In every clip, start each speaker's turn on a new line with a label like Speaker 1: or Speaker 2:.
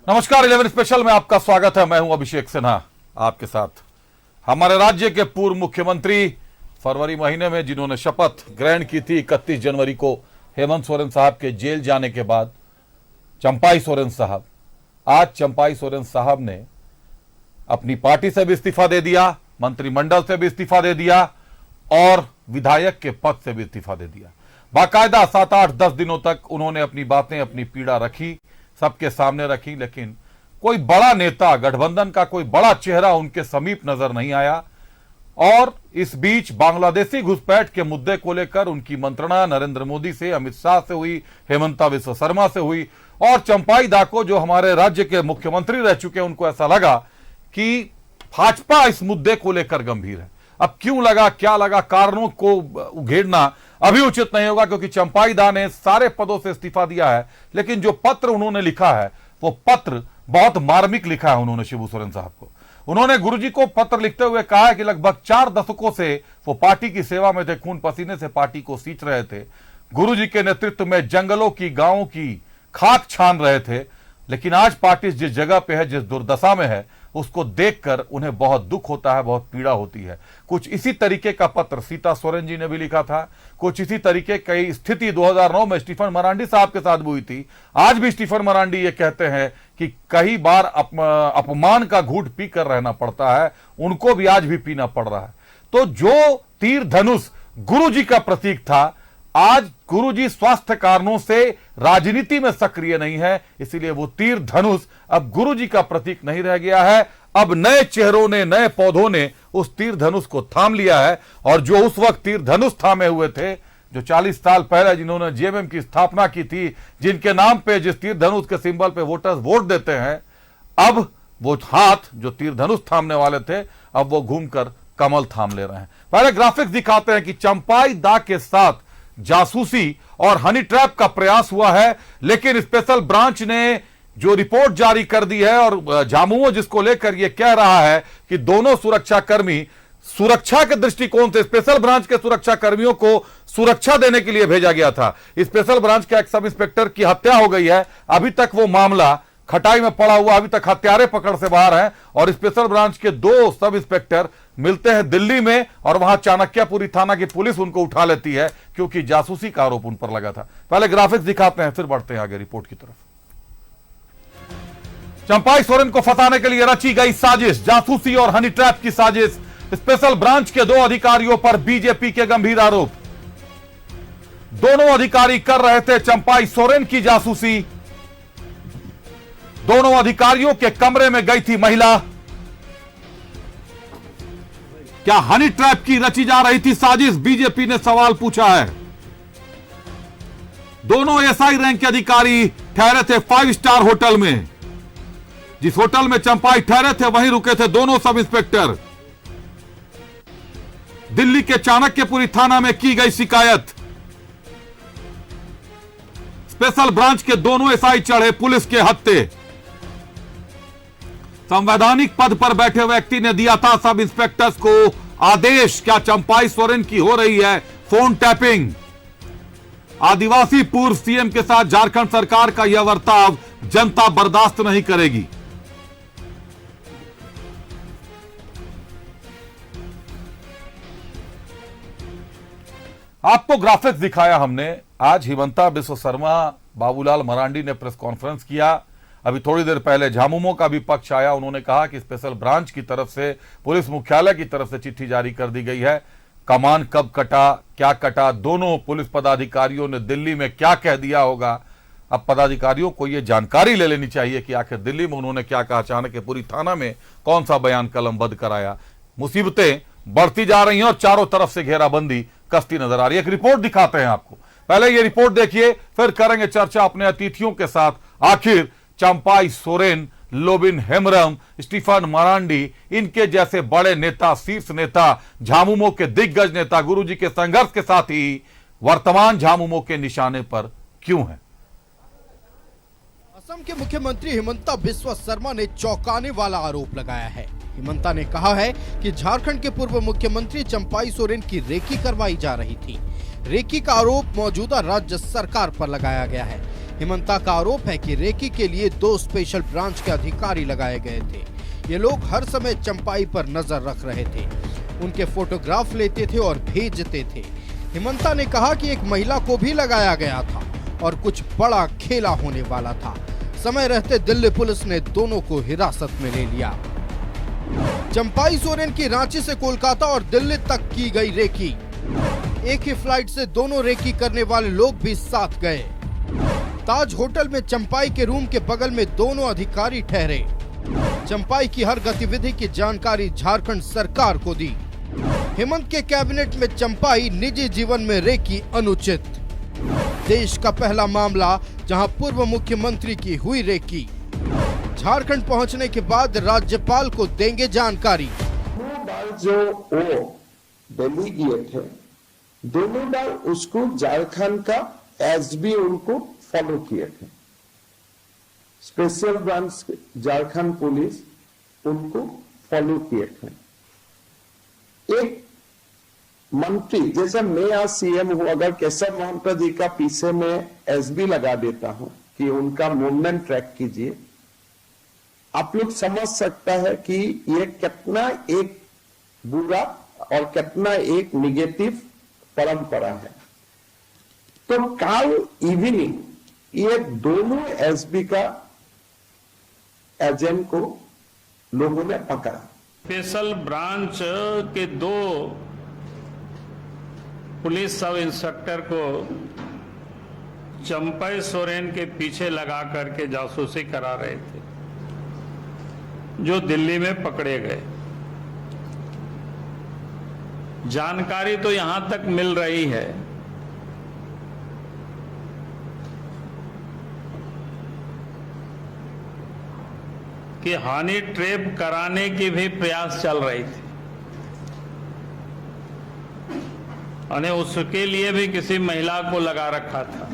Speaker 1: नमस्कार 11 स्पेशल में आपका स्वागत है। मैं हूं अभिषेक सिन्हा आपके साथ। हमारे राज्य के पूर्व मुख्यमंत्री फरवरी महीने में जिन्होंने शपथ ग्रहण की थी 31 जनवरी को हेमंत सोरेन साहब के जेल जाने के बाद, चंपाई सोरेन साहब, आज चंपाई सोरेन साहब ने अपनी पार्टी से भी इस्तीफा दे दिया, मंत्रिमंडल से भी इस्तीफा दे दिया और विधायक के पद से भी इस्तीफा दे दिया। बाकायदा 7, 8, 10 दिनों तक उन्होंने अपनी बातें, अपनी पीड़ा रखी, सबके सामने रखी, लेकिन कोई बड़ा नेता, गठबंधन का कोई बड़ा चेहरा उनके समीप नजर नहीं आया। और इस बीच बांग्लादेशी घुसपैठ के मुद्दे को लेकर उनकी मंत्रणा नरेंद्र मोदी से, अमित शाह से हुई, हेमंता बिस्वा शर्मा से हुई और चंपाई दा को, जो हमारे राज्य के मुख्यमंत्री रह चुके हैं, उनको ऐसा लगा कि भाजपा इस मुद्दे को लेकर गंभीर है। अब क्यों लगा, क्या लगा, कारणों को उघेड़ना अभी उचित नहीं होगा, क्योंकि चंपाई दा ने सारे पदों से इस्तीफा दिया है, लेकिन जो पत्र उन्होंने लिखा है वो पत्र बहुत मार्मिक लिखा है। उन्होंने शिबू सोरेन साहब को, उन्होंने गुरुजी को पत्र लिखते हुए कहा है कि लगभग 4 दशकों से वो पार्टी की सेवा में थे, खून पसीने से पार्टी को सींच रहे थे, गुरुजी के नेतृत्व में जंगलों की, गांवों की खाक छान रहे थे, लेकिन आज पार्टी जिस जगह पे है, जिस दुर्दशा में है, उसको देखकर उन्हें बहुत दुख होता है, बहुत पीड़ा होती है। कुछ इसी तरीके का पत्र सीता सोरेन जी ने भी लिखा था। कुछ इसी तरीके की स्थिति 2009 में स्टीफन मरांडी साहब के साथ भी हुई थी। आज भी स्टीफन मरांडी ये कहते हैं कि कई बार अपमान का घूंट पीकर रहना पड़ता है, उनको भी आज भी पीना पड़ रहा है। तो जो तीर धनुष गुरुजी का प्रतीक था, आज गुरुजी स्वास्थ्य कारणों से राजनीति में सक्रिय नहीं है, इसीलिए वो तीर धनुष अब गुरुजी का प्रतीक नहीं रह गया है। अब नए चेहरों ने, नए पौधों ने उस तीर धनुष को थाम लिया है। और जो उस वक्त तीर धनुष थामे हुए थे, जो 40 साल पहले जिन्होंने जेएमएम की स्थापना की थी, जिनके नाम पे, जिस तीर धनुष के सिंबल पे वोटर्स वोट देते हैं, अब वो हाथ जो तीर धनुष थामने वाले थे, अब वो घूमकर कमल थाम ले रहे हैं। पहले ग्राफिक्स दिखाते हैं कि चंपाई दा के साथ जासूसी और हनी ट्रैप का प्रयास हुआ है, लेकिन स्पेशल ब्रांच ने जो रिपोर्ट जारी कर दी है और झामुमो जिसको लेकर यह कह रहा है कि दोनों सुरक्षाकर्मी सुरक्षा के दृष्टिकोण से स्पेशल ब्रांच के सुरक्षा कर्मियों को सुरक्षा देने के लिए भेजा गया था। स्पेशल ब्रांच के एक सब इंस्पेक्टर की हत्या हो गई है, अभी तक वो मामला खटाई में पड़ा हुआ, अभी तक हत्यारे पकड़ से बाहर हैं और स्पेशल ब्रांच के 2 सब इंस्पेक्टर मिलते हैं दिल्ली में और वहां चाणक्यपुरी थाना की पुलिस उनको उठा लेती है, क्योंकि जासूसी का आरोप उन पर लगा था। पहले ग्राफिक्स दिखाते हैं, फिर बढ़ते हैं आगे रिपोर्ट की तरफ। चंपाई सोरेन को फंसाने के लिए रची गई साजिश, जासूसी और हनी ट्रैप की साजिश। स्पेशल ब्रांच के 2 अधिकारियों पर बीजेपी के गंभीर आरोप। दोनों अधिकारी कर रहे थे चंपाई सोरेन की जासूसी। दोनों अधिकारियों के कमरे में गई थी महिला। क्या हनी ट्रैप की रची जा रही थी साजिश? बीजेपी ने सवाल पूछा है। दोनों एसआई रैंक के अधिकारी ठहरे थे 5 स्टार होटल में। जिस होटल में चंपाई ठहरे थे वहीं रुके थे दोनों सब इंस्पेक्टर। दिल्ली के चाणक्यपुरी थाना में की गई शिकायत। स्पेशल ब्रांच के दोनों एसआई चढ़े पुलिस के हत्थे। संवैधानिक पद पर बैठे व्यक्ति ने दिया था सब इंस्पेक्टर्स को आदेश। क्या चंपाई सोरेन की हो रही है फोन टैपिंग? आदिवासी पूर्व सीएम के साथ झारखंड सरकार का यह बर्ताव जनता बर्दाश्त नहीं करेगी। आपको ग्राफिक्स दिखाया हमने। आज हेमंता बिस्वा शर्मा, बाबूलाल मरांडी ने प्रेस कॉन्फ्रेंस किया। अभी थोड़ी देर पहले झामुमो का भी पक्ष आया। उन्होंने कहा कि स्पेशल ब्रांच की तरफ से, पुलिस मुख्यालय की तरफ से चिट्ठी जारी कर दी गई है। कमान कब कटा, क्या कटा, दोनों पुलिस पदाधिकारियों ने दिल्ली में क्या कह दिया होगा। अब पदाधिकारियों को यह जानकारी ले लेनी चाहिए कि आखिर दिल्ली में उन्होंने क्या कहा, अचानक पूरी थाना में कौन सा बयान कलमबद्ध कराया। मुसीबतें बढ़ती जा रही हैं और चारों तरफ से घेराबंदी कसती नजर आ रही है। एक रिपोर्ट दिखाते हैं आपको, पहले ये रिपोर्ट देखिए, फिर करेंगे चर्चा अपने अतिथियों के साथ। आखिर चंपाई सोरेन, लोबिन हेम्ब्रम, स्टीफन मरांडी, इनके जैसे बड़े नेता, शीर्ष नेता, झामुमो के दिग्गज नेता गुरुजी के संघर्ष के साथ ही वर्तमान झामुमो के निशाने पर क्यों है?
Speaker 2: असम के मुख्यमंत्री हेमंता बिस्वा शर्मा ने चौंकाने वाला आरोप लगाया है। हेमंता ने कहा है कि झारखंड के पूर्व मुख्यमंत्री चंपाई सोरेन की रेकी करवाई जा रही थी। रेकी का आरोप मौजूदा राज्य सरकार पर लगाया गया है। हिमंता का आरोप है कि रेकी के लिए 2 स्पेशल ब्रांच के अधिकारी लगाए गए थे। ये लोग हर समय चंपाई पर नजर रख रहे थे, उनके फोटोग्राफ लेते थे और भेजते थे। हिमंता ने कहा कि एक महिला को भी लगाया गया था और कुछ बड़ा खेला होने वाला था। समय रहते दिल्ली पुलिस ने दोनों को हिरासत में ले लिया। चंपाई सोरेन की रांची से कोलकाता और दिल्ली तक की गई रेकी। एक ही फ्लाइट से दोनों रेकी करने वाले लोग भी साथ गए। ताज होटल में चंपाई के रूम के बगल में दोनों अधिकारी ठहरे। चंपाई की हर गतिविधि की जानकारी झारखंड सरकार को दी। हेमंत के कैबिनेट में चंपाई, निजी जीवन में रेकी अनुचित। देश का पहला मामला जहां पूर्व मुख्यमंत्री की हुई रेकी। झारखंड पहुंचने के बाद राज्यपाल को देंगे जानकारी।
Speaker 3: बार जो वो दिल्ली गए थे, दोनों बार उसको झारखंड का एसबी उनको फॉलो किए थे। स्पेशल ब्रांच झारखंड पुलिस उनको फॉलो किए थे। एक मंत्री जैसे मैं आज सीएम हूं, अगर केशव महंता जी का पीछे में एसबी लगा देता हूं कि उनका मूवमेंट ट्रैक कीजिए, आप लोग समझ सकता है कि ये कितना एक बुरा और कितना एक निगेटिव परंपरा है। तो कल इवनिंग ये दोनों एसबी का एजेंट को लोगों ने पकड़ा।
Speaker 4: स्पेशल ब्रांच के 2 पुलिस सब इंस्पेक्टर को चंपाई सोरेन के पीछे लगा करके जासूसी करा रहे थे, जो दिल्ली में पकड़े गए। जानकारी तो यहां तक मिल रही है कि हनी ट्रैप कराने की भी प्रयास चल रही थी और उसके लिए भी किसी महिला को लगा रखा था।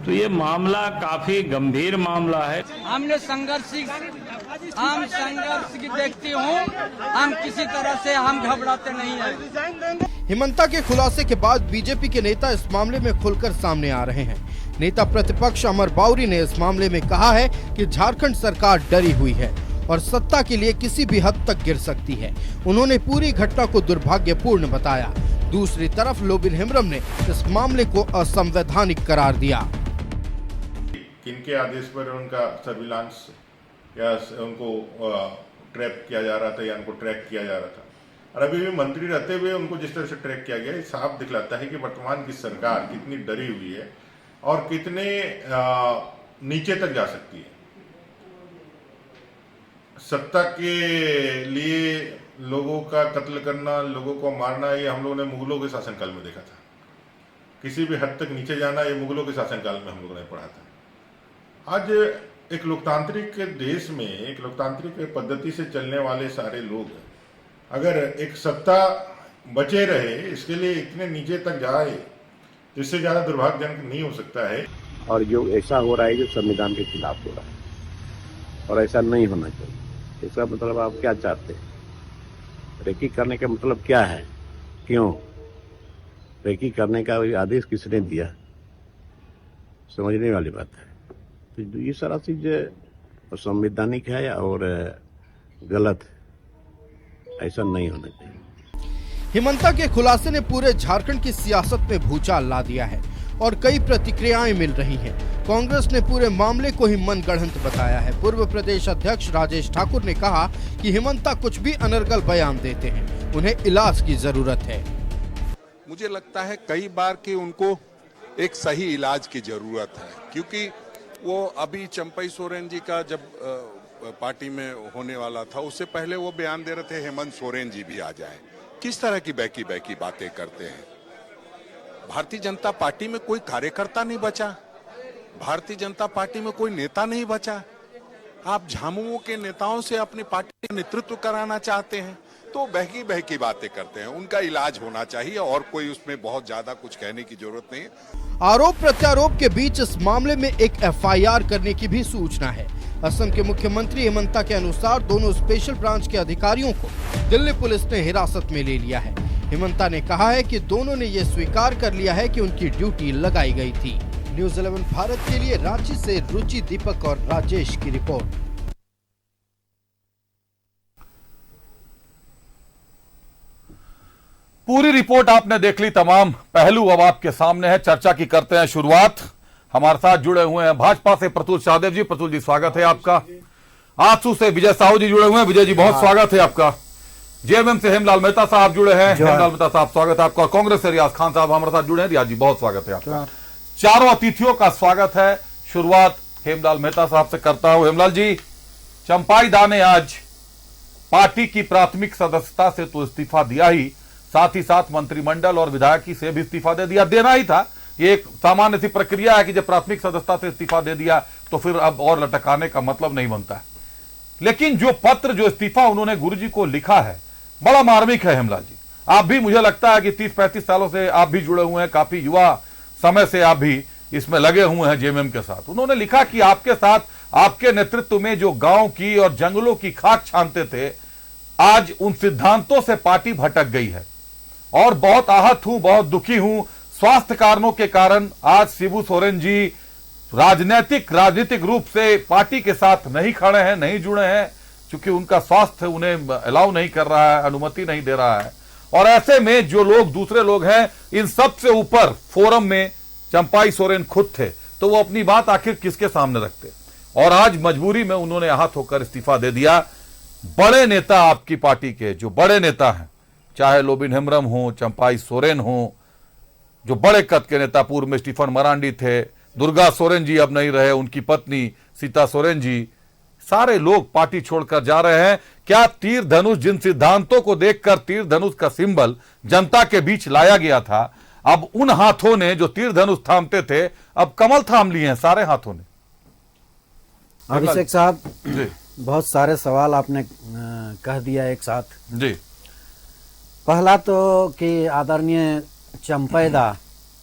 Speaker 4: तो ये मामला काफी गंभीर मामला है।
Speaker 5: हम संघर्ष की देखती हूँ, हम किसी तरह से हम घबराते नहीं हैं।
Speaker 2: हिमंता के खुलासे के बाद बीजेपी के नेता इस मामले में खुलकर सामने आ रहे हैं। नेता प्रतिपक्ष अमर बाउरी ने इस मामले में कहा है कि झारखंड सरकार डरी हुई है और सत्ता के लिए किसी भी हद तक गिर सकती है। उन्होंने पूरी घटना को दुर्भाग्यपूर्ण बताया। दूसरी तरफ लोबिन हेम्ब्रम ने इस मामले को असंवैधानिक करार दिया।
Speaker 6: किनके आदेश पर उनका सर्विलांस या उनको ट्रैप किया जा रहा था या उनको ट्रैक किया जा रहा था, और अभी भी मंत्री रहते हुए उनको जिस तरह से ट्रैक किया गया, ये साफ दिखलाता है कि वर्तमान की सरकार कितनी डरी हुई है और कितने नीचे तक जा सकती है। सत्ता के लिए लोगों का कत्ल करना, लोगों को मारना, ये हम लोगों ने मुगलों के शासनकाल में देखा था। किसी भी हद तक नीचे जाना, ये मुगलों के शासनकाल में हम लोगों ने पढ़ा था। आज एक लोकतांत्रिक देश में, एक लोकतांत्रिक पद्धति से चलने वाले सारे लोग अगर एक सत्ता बचे रहे, इसके लिए इतने नीचे तक जाए, इससे ज्यादा दुर्भाग्यजनक नहीं हो सकता है।
Speaker 7: और जो ऐसा हो रहा है जो संविधान के खिलाफ हो रहा है और ऐसा नहीं होना चाहिए। इसका मतलब आप क्या चाहते हैं? रेकी करने का मतलब क्या है? क्यों रेकी करने का आदेश किसने दिया? समझने वाली बात है। तो ये सारा चीज संवैधानिक है और गलत, ऐसा नहीं होना चाहिए।
Speaker 2: हिमंता के खुलासे ने पूरे झारखंड की सियासत में भूचाल ला दिया है और कई प्रतिक्रियाएं मिल रही हैं। कांग्रेस ने पूरे मामले को ही मनगढ़ंत बताया है। पूर्व प्रदेश अध्यक्ष राजेश ठाकुर ने कहा कि हिमंता कुछ भी अनर्गल बयान देते हैं, उन्हें इलाज की जरूरत है।
Speaker 8: मुझे लगता है कई बार कि उनको एक सही इलाज की जरूरत है, क्योंकि वो अभी चंपाई सोरेन जी का जब पार्टी में होने वाला था, उससे पहले वो बयान दे रहे थे हेमंत सोरेन जी भी आ जाए। किस तरह की बैकी बातें करते हैं। भारतीय जनता पार्टी में कोई कार्यकर्ता नहीं बचा, भारतीय जनता पार्टी में कोई नेता नहीं बचा। आप झामुमो के नेताओं से अपनी पार्टी का नेतृत्व कराना चाहते हैं, तो बहकी बातें करते हैं। उनका इलाज होना चाहिए और कोई उसमें बहुत ज्यादा कुछ कहने की जरूरत नहीं है।
Speaker 2: आरोप प्रत्यारोप के बीच इस मामले में एक एफआईआर करने की भी सूचना है। असम के मुख्यमंत्री हेमंता के अनुसार दोनों स्पेशल ब्रांच के अधिकारियों को दिल्ली पुलिस ने हिरासत में ले लिया है। हिमंता ने कहा है कि दोनों ने ये स्वीकार कर लिया है कि उनकी ड्यूटी लगाई गई थी। न्यूज़ 11 भारत के लिए रांची से रुचि, दीपक और राजेश की रिपोर्ट।
Speaker 1: पूरी रिपोर्ट आपने देख ली, तमाम पहलू अब आपके सामने है। चर्चा की करते हैं शुरुआत। हमारे साथ जुड़े हुए हैं भाजपा से प्रतुल शाहदेव जी। प्रतुल जी स्वागत है आपका। आजसू से विजय साहू जी जुड़े हुए हैं। विजय जी बहुत स्वागत है आपका। जेएमएम से हेमलाल मेहता साहब जुड़े हैं। हेमलाल मेहता साहब स्वागत है आपका। कांग्रेस से रियाज खान साहब हमारे साथ जुड़े हैं। रियाज जी बहुत स्वागत है आपका। चारों अतिथियों का स्वागत है। शुरुआत हेमलाल मेहता साहब से करता हूं। हेमलाल जी, चंपाई दा ने आज पार्टी की प्राथमिक सदस्यता से तो इस्तीफा दिया ही, साथ ही साथ मंत्रिमंडल और विधायकी से भी इस्तीफा दे दिया। देना ही था, ये एक सामान्य सी प्रक्रिया है कि जब प्राथमिक सदस्यता से इस्तीफा दे दिया तो फिर अब और लटकाने का मतलब नहीं बनता है। लेकिन जो पत्र, जो इस्तीफा उन्होंने गुरुजी को लिखा है, बड़ा मार्मिक है। हेमलाल जी, आप भी, मुझे लगता है कि 30-35 सालों से आप भी जुड़े हुए हैं, काफी युवा समय से आप भी इसमें लगे हुए हैं जेएमएम के साथ। उन्होंने लिखा कि आपके साथ, आपके नेतृत्व में जो गांव की और जंगलों की खाक छानते थे, आज उन सिद्धांतों से पार्टी भटक गई है और बहुत आहत हूं, बहुत दुखी हूं। स्वास्थ्य कारणों के कारण आज शिबू सोरेन जी राजनीतिक रूप से पार्टी के साथ नहीं खड़े हैं, नहीं जुड़े हैं, क्योंकि उनका स्वास्थ्य उन्हें अलाउ नहीं कर रहा है, अनुमति नहीं दे रहा है। और ऐसे में जो लोग, दूसरे लोग हैं, इन सबसे ऊपर फोरम में चंपाई सोरेन खुद थे, तो वो अपनी बात आखिर किसके सामने रखते। और आज मजबूरी में उन्होंने आहत होकर इस्तीफा दे दिया। बड़े नेता आपकी पार्टी के, जो बड़े नेता हैं, चाहे लोबिन हेम्ब्रम हो, चंपाई सोरेन हो, जो बड़े कद के नेता, पूर्व में स्टीफन मरांडी थे, दुर्गा सोरेन जी अब नहीं रहे, उनकी पत्नी सीता सोरेन जी, सारे लोग पार्टी छोड़कर जा रहे हैं। क्या तीर धनुष, जिन सिद्धांतों को देखकर तीर धनुष का सिंबल जनता के बीच लाया गया था, अब उन हाथों ने जो तीर धनुष थामते थे, अब कमल थाम लिए हैं सारे हाथों ने।
Speaker 9: अभिषेक साहब, बहुत सारे सवाल आपने कह दिया एक साथ
Speaker 1: जी।
Speaker 9: पहला तो कि आदरणीय चंपाई दा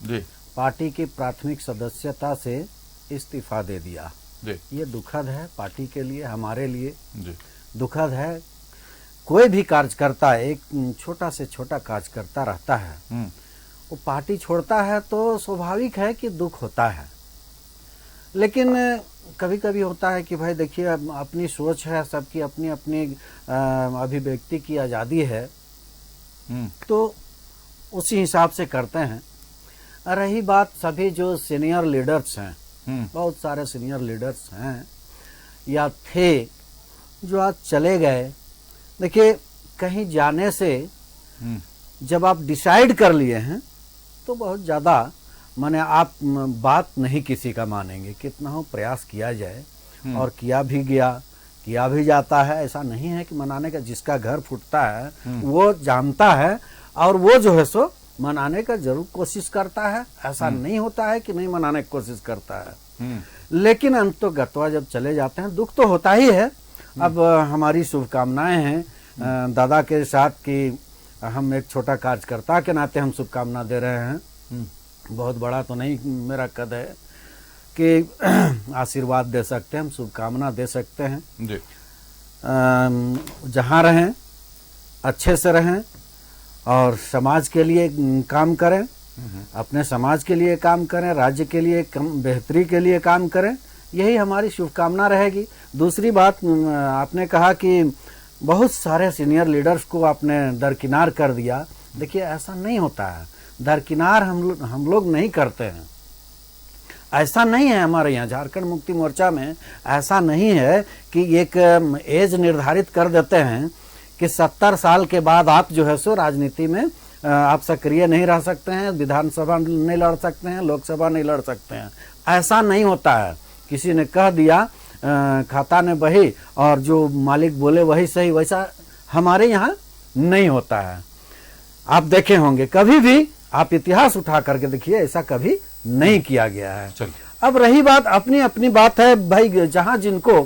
Speaker 1: जी
Speaker 9: पार्टी की प्राथमिक सदस्यता से इस्तीफा दे दिया।
Speaker 1: जी
Speaker 9: ये दुखद है पार्टी के लिए, हमारे लिए
Speaker 1: जी
Speaker 9: दुखद है। कोई भी कार्यकर्ता, एक छोटा से छोटा कार्यकर्ता रहता है, वो पार्टी छोड़ता है तो स्वाभाविक है कि दुख होता है। लेकिन कभी कभी होता है कि भाई देखिए, अपनी सोच है, सबकी अपनी अपनी अभिव्यक्ति की आज़ादी है, तो उसी हिसाब से करते हैं। रही बात सभी जो सीनियर लीडर्स हैं, बहुत सारे सीनियर लीडर्स हैं या थे जो आज चले गए। देखिए, कहीं जाने से जब आप डिसाइड कर लिए हैं तो बहुत ज़्यादा माने आप बात नहीं किसी का मानेंगे, कितना हो प्रयास किया जाए, और किया भी गया, किया भी जाता है। ऐसा नहीं है कि मनाने का, जिसका घर फूटता है वो जानता है और वो जो है सो मनाने का जरूर कोशिश करता है। ऐसा नहीं होता है कि नहीं मनाने की कोशिश करता है, लेकिन अंततोगत्वा जब चले जाते हैं दुख तो होता ही है। अब हमारी शुभकामनाएं हैं दादा के साथ कि हम एक छोटा कार्यकर्ता के नाते हम शुभकामना दे रहे हैं। बहुत बड़ा तो नहीं मेरा कद है कि आशीर्वाद दे सकते हैं, हम शुभकामना दे सकते हैं
Speaker 1: जी।
Speaker 9: जहाँ रहें अच्छे से रहें और समाज के लिए काम करें, अपने समाज के लिए काम करें, राज्य के लिए बेहतरी के लिए काम करें, यही हमारी शुभकामना रहेगी। दूसरी बात, आपने कहा कि बहुत सारे सीनियर लीडर्स को आपने दरकिनार कर दिया। देखिए, ऐसा नहीं होता है, दरकिनार हम लोग नहीं करते हैं। ऐसा नहीं है हमारे यहाँ झारखंड मुक्ति मोर्चा में, ऐसा नहीं है कि एक एज निर्धारित कर देते हैं कि 70 साल के बाद आप जो है सो राजनीति में आप सक्रिय नहीं रह सकते हैं, विधानसभा नहीं लड़ सकते हैं, लोकसभा नहीं लड़ सकते हैं। ऐसा नहीं होता है। किसी ने कह दिया खाता ने बही और जो मालिक बोले वही सही, वैसा हमारे यहाँ नहीं होता है। आप देखे होंगे, कभी भी आप इतिहास उठा करके देखिए, ऐसा कभी नहीं किया गया है। अब रही बात, अपनी अपनी बात है भाई, जहाँ जिनको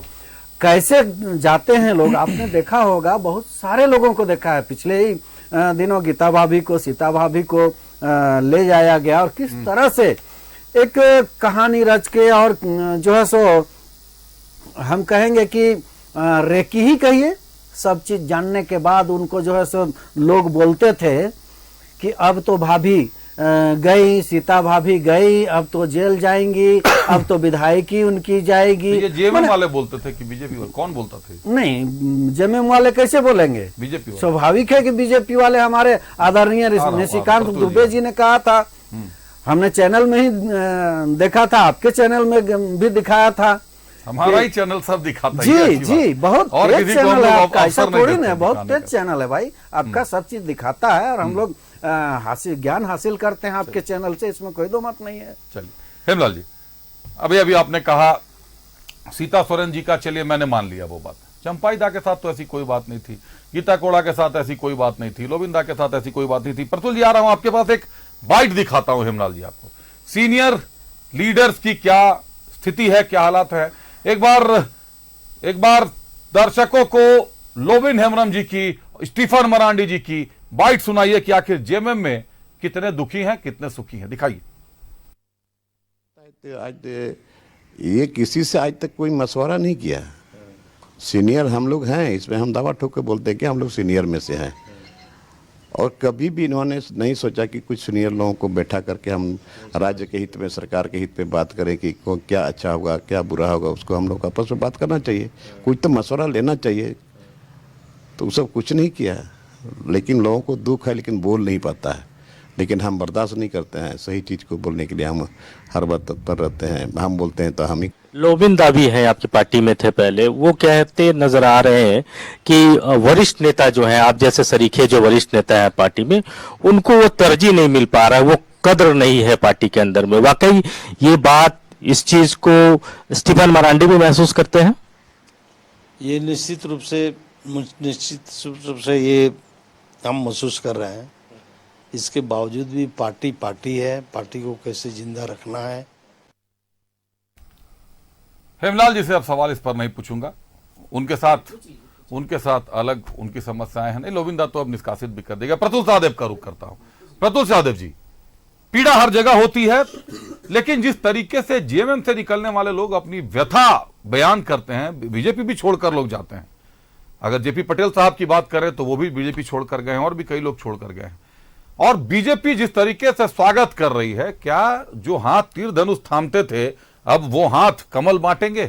Speaker 9: कैसे जाते हैं लोग, आपने देखा होगा, बहुत सारे लोगों को देखा है। पिछले ही दिनों गीता भाभी को, सीता भाभी को ले जाया गया और किस तरह से एक कहानी रच के, और जो है सो हम कहेंगे कि रेकी ही कहिए, सब चीज जानने के बाद उनको जो है सो लोग बोलते थे कि अब तो भाभी गई, सीता भाभी गई, अब तो जेल जाएंगी, अब तो विधायकी उनकी जाएगी।
Speaker 1: ये जेएमएम वाले बोलते थे कि बीजेपी वाले, कौन बोलता थे?
Speaker 9: नहीं, जेएमएम वाले कैसे बोलेंगे?
Speaker 1: बीजेपी वाले।
Speaker 9: स्वाभाविक है कि बीजेपी वाले। हमारे आदरणीय निशिकांत दुबे जी ने कहा था, हमने चैनल में ही देखा था, आपके चैनल में भी दिखाया था,
Speaker 1: हमारा ही चैनल सब दिखाता है।
Speaker 9: जी जी, बहुत तेज चैनल है आपका, ऐसा थोड़ी ना, बहुत तेज
Speaker 1: का।
Speaker 9: चैनल है भाई आपका, सब चीज दिखाता है और हम लोग ज्ञान हासिल करते हैं आपके चैनल से, इसमें कोई दो मत नहीं है।
Speaker 1: चलिए हेमलाल जी, अभी आपने कहा सीता सोरेन जी का, चलिए मैंने मान लिया वो बात, चंपाई दा के साथ तो ऐसी कोई बात नहीं थी, गीता कोड़ा के साथ ऐसी कोई बात नहीं थी, लोबिंदा के साथ ऐसी कोई बात नहीं थी। प्रतुल जी आ रहा हूं आपके पास, एक बाइट दिखाता हूं हेमलाल जी आपको, सीनियर लीडर्स की क्या स्थिति है, क्या हालात है। एक बार दर्शकों को लोबिन हेम्ब्रम जी की, स्टीफन मरांडी जी की बाइट सुनाइए कि आखिर जेएमएम में कितने दुखी हैं, कितने सुखी हैं, दिखाइए।
Speaker 7: आज ये किसी से आज तक कोई मशवरा नहीं किया। सीनियर हम लोग हैं, इसमें हम दावा ठोक के बोलते हैं कि हम लोग सीनियर में से हैं, और कभी भी इन्होंने नहीं सोचा कि कुछ सीनियर लोगों को बैठा करके हम राज्य के हित में, सरकार के हित में बात करें कि क्या अच्छा होगा, क्या बुरा होगा, उसको हम लोग आपस में बात करना चाहिए, कुछ तो मशवरा लेना चाहिए। तो सब कुछ नहीं किया, लेकिन लोगों को दुख है, लेकिन बोल नहीं पाता है। लेकिन हम बर्दाश्त नहीं करते हैं, सही चीज़ को बोलने के लिए हम हर बार तत्पर रहते हैं। हम बोलते हैं तो हम ही।
Speaker 10: लोबिंदा भी हैं, आपकी पार्टी में थे पहले, वो कहते नजर आ रहे हैं कि वरिष्ठ नेता जो हैं, आप जैसे सरीखे जो वरिष्ठ नेता हैं पार्टी में, उनको वो तरजीह नहीं मिल पा रहा है, वो कद्र नहीं है पार्टी के अंदर में। वाकई ये बात, इस चीज को स्टीफन मरांडी भी महसूस करते हैं?
Speaker 11: ये निश्चित रूप से ये हम महसूस कर रहे हैं। इसके बावजूद भी पार्टी है, पार्टी को कैसे जिंदा रखना है।
Speaker 1: हेमलाल जी से अब सवाल इस पर नहीं पूछूंगा, उनके साथ अलग उनकी समस्याएं हैं। नहीं, लोबिंदा तो अब निष्कासित भी कर देगा। प्रतुल सहदेव का रुख करता हूं। प्रतुल सहदेव जी, पीड़ा हर जगह होती है, लेकिन जिस तरीके से जेएमएम से निकलने वाले लोग अपनी व्यथा बयान करते हैं, बीजेपी भी छोड़कर लोग जाते हैं। अगर जेपी पटेल साहब की बात करें तो वो भी बीजेपी छोड़कर गए हैं, और भी कई लोग छोड़कर गए हैं। और बीजेपी जिस तरीके से स्वागत कर रही है, क्या जो हाथ तीर धनुष थामते थे, अब वो हाथ कमल बांटेंगे?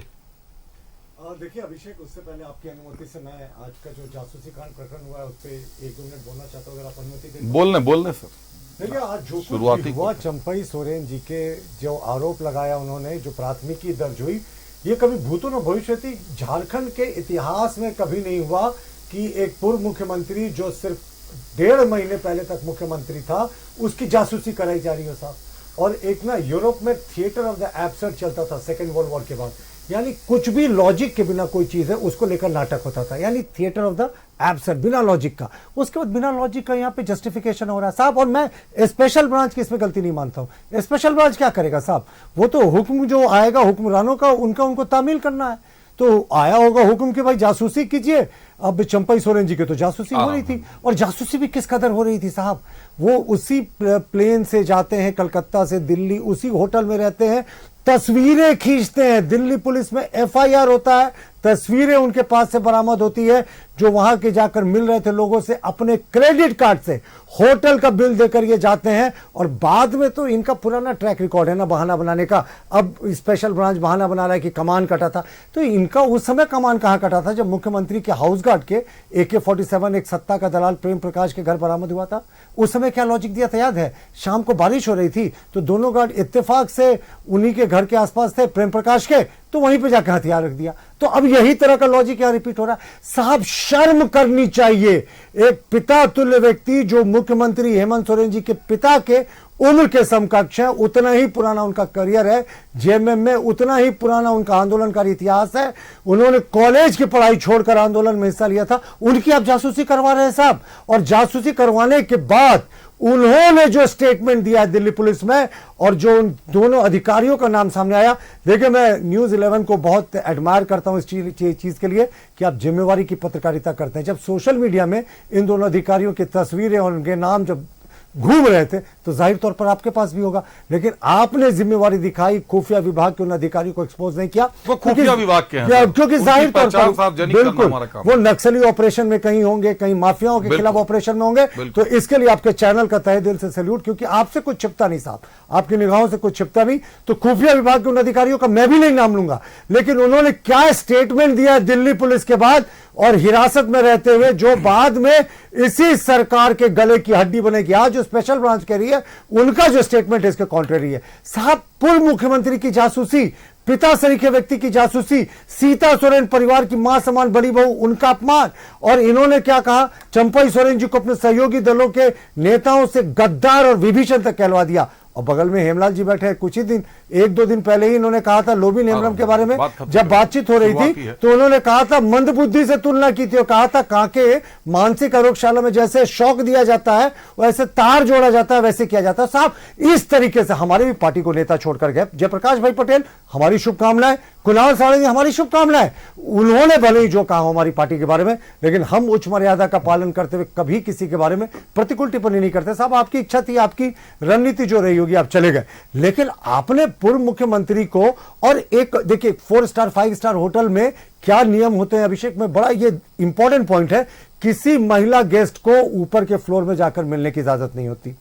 Speaker 12: देखिए अभिषेक, उससे पहले आपकी अनुमति से मैं आज का जो जासूसी कांड प्रकरण हुआ है उस पर 1-2 मिनट बोलना चाहता हूँ, अगर आप अनुमति दें। बोलने सर। देखिए, आज जो कुछ हुआ, चंपाई सोरेन जी के जो आरोप लगाया उन्होंने, जो प्राथमिकी दर्ज हुई, ये कभी भूतो न भविष्यति झारखंड के इतिहास में कभी नहीं हुआ कि एक पूर्व मुख्यमंत्री जो सिर्फ 1.5 महीने पहले तक मुख्यमंत्री था, उसकी जासूसी कराई जा रही हो साहब। और एक ना यूरोप में थिएटर ऑफ द एब्सर्ड चलता था सेकेंड वर्ल्ड वॉर के बाद, यानी कुछ भी लॉजिक के बिना कोई चीज है उसको लेकर नाटक होता था, यानी थिएटर ऑफ द एब्सर्ड, बिना लॉजिक का। उसके बाद बिना लॉजिक का यहाँ पे जस्टिफिकेशन हो रहा है साहब। और मैं स्पेशल ब्रांच की इसमें गलती नहीं मानता हूँ। स्पेशल ब्रांच क्या करेगा साहब? वो तो हुक्म जो आएगा हुक्मरानों का, उनको तामील करना है। तो आया होगा हुक्म कि भाई जासूसी कीजिए। अब चंपाई सोरेन जी के तो जासूसी हो रही थी, और जासूसी भी किस कदर हो रही थी साहब। वो उसी प्लेन से जाते हैं कलकत्ता से दिल्ली, उसी होटल में रहते हैं, तस्वीरें खींचते हैं। दिल्ली पुलिस में एफआईआर होता है, तस्वीरें उनके पास से बरामद होती है, जो वहां के जाकर मिल रहे थे लोगों से, अपने क्रेडिट कार्ड से होटल का बिल देकर ये जाते हैं। और बाद में तो इनका पुराना ट्रैक रिकॉर्ड है ना बहाना बनाने का। अब स्पेशल ब्रांच बहाना बना रहा है कि कमान कटा था, तो इनका उस समय कमान कहां कटा था जब मुख्यमंत्री के हाउस गार्ड के AK-47 एक सत्ता का दलाल प्रेम प्रकाश के घर बरामद हुआ था। उस समय क्या लॉजिक दिया था याद है? शाम को बारिश हो रही थी तो दोनों गार्ड इत्तेफाक से उन्हीं के घर के आसपास थे, प्रेम प्रकाश के, तो वहीं पे जाकर हथियार रख दिया। तो अब यही तरह का लॉजिक यहाँ रिपीट हो रहा है साहब। शर्म करनी चाहिए। एक पिता तुल्य व्यक्ति जो मुख्यमंत्री हेमंत सोरेन जी के पिता के उम्र के समकक्ष है, उतना ही पुराना उनका करियर है जेएमएम में, उतना ही पुराना उनका आंदोलनकारी इतिहास है। उन्होंने कॉलेज की पढ़ाई छोड़कर आंदोलन में हिस्सा लिया था, उनकी आप जासूसी करवा रहे हैं साहब। और जासूसी करवाने के बाद उन्होंने जो स्टेटमेंट दिया है दिल्ली पुलिस में, और जो उन दोनों अधिकारियों का नाम सामने आया, देखिए मैं न्यूज 11 को बहुत एडमायर करता हूं इस चीज के लिए कि आप जिम्मेवारी की पत्रकारिता करते हैं। जब सोशल मीडिया में इन दोनों अधिकारियों की तस्वीरें और उनके नाम जब घूम रहे थे तो जाहिर तौर पर आपके पास भी होगा, लेकिन आपने जिम्मेवारी दिखाई, खुफिया विभाग के उन अधिकारियों को एक्सपोज नहीं किया।
Speaker 1: वो खुफिया विभाग के हैं,
Speaker 12: क्योंकि जाहिर तौर पर बिल्कुल वो नक्सली ऑपरेशन में कहीं होंगे, कहीं माफियाओं के खिलाफ ऑपरेशन में होंगे। तो इसके लिए आपके चैनल का तहे दिल से सैल्यूट, क्योंकि आपसे कुछ छिपता नहीं साहब, आपकी निगाहों से कुछ छिपता नहीं। तो खुफिया विभाग के उन अधिकारियों का मैं भी नहीं नाम लूंगा, लेकिन उन्होंने क्या स्टेटमेंट दिया दिल्ली पुलिस के बाद और हिरासत में रहते हुए, जो बाद में इसी सरकार के गले की हड्डी बनेगी। आज जो स्पेशल ब्रांच कह रही है, उनका जो स्टेटमेंट है इसके कॉन्ट्रेरी है साहब। पूर्व मुख्यमंत्री की जासूसी, पिता सरीखे व्यक्ति की जासूसी, सीता सोरेन परिवार की मां समान बड़ी बहू, उनका अपमान। और इन्होंने क्या कहा, चंपई सोरेन जी को अपने सहयोगी दलों के नेताओं से गद्दार और विभीषण तक कहलवा दिया। और बगल में हेमलाल जी बैठे हैं, कुछ ही दिन, एक दो दिन पहले ही इन्होंने कहा था लोबिन हेम्ब्रम के बारे में, जब बातचीत हो रही थी तो उन्होंने कहा था मंदबुद्धि से तुलना की थी और कहा था कांके मानसिक आरोग्यशाला में जैसे शौक दिया जाता है, वैसे तार जोड़ा जाता है, वैसे किया जाता है साहब। इस तरीके से हमारे भी पार्टी को नेता छोड़कर गए। जयप्रकाश भाई पटेल, हमारी शुभकामनाएं। कुणाल साड़ेंगे, हमारी शुभकामनाएं। उन्होंने भले ही जो कहा हमारी पार्टी के बारे में, लेकिन हम उच्च मर्यादा का पालन करते हुए कभी किसी के बारे में प्रतिकूल टिप्पणी नहीं करते साहब। आपकी इच्छा थी, आपकी रणनीति जो रही होगी, आप चले गए। लेकिन आपने पूर्व मुख्यमंत्री को, और एक देखिए 4 स्टार 5 स्टार होटल में क्या नियम होते हैं अभिषेक में, बड़ा ये इंपॉर्टेंट पॉइंट है, किसी महिला गेस्ट को ऊपर के फ्लोर में जाकर मिलने की इजाजत नहीं होती।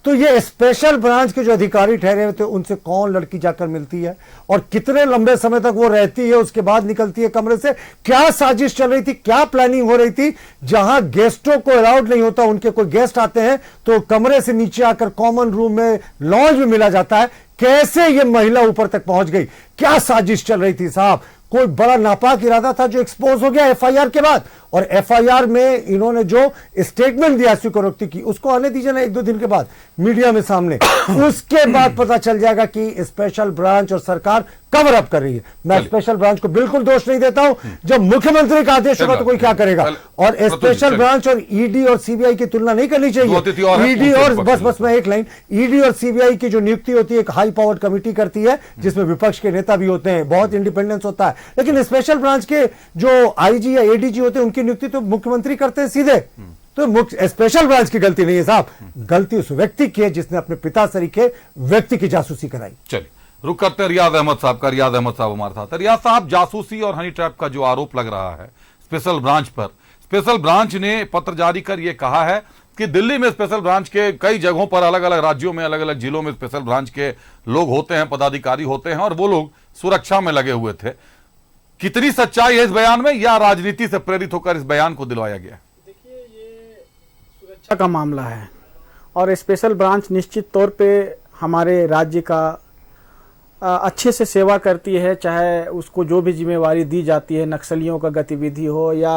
Speaker 12: तो ये स्पेशल ब्रांच के जो अधिकारी ठहरे हुए थे, उनसे कौन लड़की जाकर मिलती है और कितने लंबे समय तक वो रहती है, उसके बाद निकलती है कमरे से, क्या साजिश चल रही थी, क्या प्लानिंग हो रही थी। जहां गेस्टों को अलाउड नहीं होता, उनके कोई गेस्ट आते हैं तो कमरे से नीचे आकर कॉमन रूम में, लॉन्ज में मिला जाता है। कैसे ये महिला ऊपर तक पहुंच गई, क्या साजिश चल रही थी साहब। कोई बड़ा नापाक इरादा था जो एक्सपोज हो गया एफआईआर के बाद। और एफआईआर में इन्होंने जो स्टेटमेंट दिया स्वीकारोक्ति की, उसको आने दीजिए ना 1-2 दिन के बाद मीडिया में सामने, उसके बाद पता चल जाएगा कि स्पेशल ब्रांच और सरकार कवर अप कर रही है। मैं स्पेशल ब्रांच को बिल्कुल दोष नहीं देता हूं, जब मुख्यमंत्री का आदेश होगा तो कोई क्या करेगा। और स्पेशल ब्रांच और ईडी और सीबीआई की तुलना नहीं करनी चाहिए। ईडी और बस मैं एक लाइन, ईडी और सीबीआई की जो नियुक्ति होती है एक हाई पावर्ड कमेटी करती है, जिसमें विपक्ष के नेता भी होते हैं, बहुत इंडिपेंडेंस होता है। लेकिन स्पेशल ब्रांच के जो आईजी या एडीजी होते हैं, उनकी नियुक्ति तो मुख्यमंत्री करते हैं सीधे। तो स्पेशल ब्रांच की गलती नहीं है साहब, गलती उस व्यक्ति की है जिसने अपने पिता सरीखे व्यक्ति की जासूसी कराई।
Speaker 1: चलिए रुक करते हैं रियाज अहमद साहब का। रियाज अहमद साहब हमारे साथ। रियाज साहब, जासूसी और हनी ट्रैप का जो आरोप लग रहा है स्पेशल ब्रांच पर, स्पेशल ब्रांच ने पत्र जारी कर यह कहा है कि दिल्ली में स्पेशल ब्रांच के कई जगहों पर, अलग अलग राज्यों में, अलग अलग जिलों में स्पेशल ब्रांच के लोग होते हैं, पदाधिकारी होते हैं, और वो लोग सुरक्षा में लगे हुए थे। कितनी सच्चाई है इस बयान में, या राजनीति से प्रेरित होकर इस बयान को दिलवाया गया?
Speaker 13: देखिए, ये सुरक्षा का मामला है और स्पेशल ब्रांच निश्चित तौर पे हमारे राज्य का अच्छे से सेवा करती है, चाहे उसको जो भी जिम्मेवारी दी जाती है, नक्सलियों का गतिविधि हो या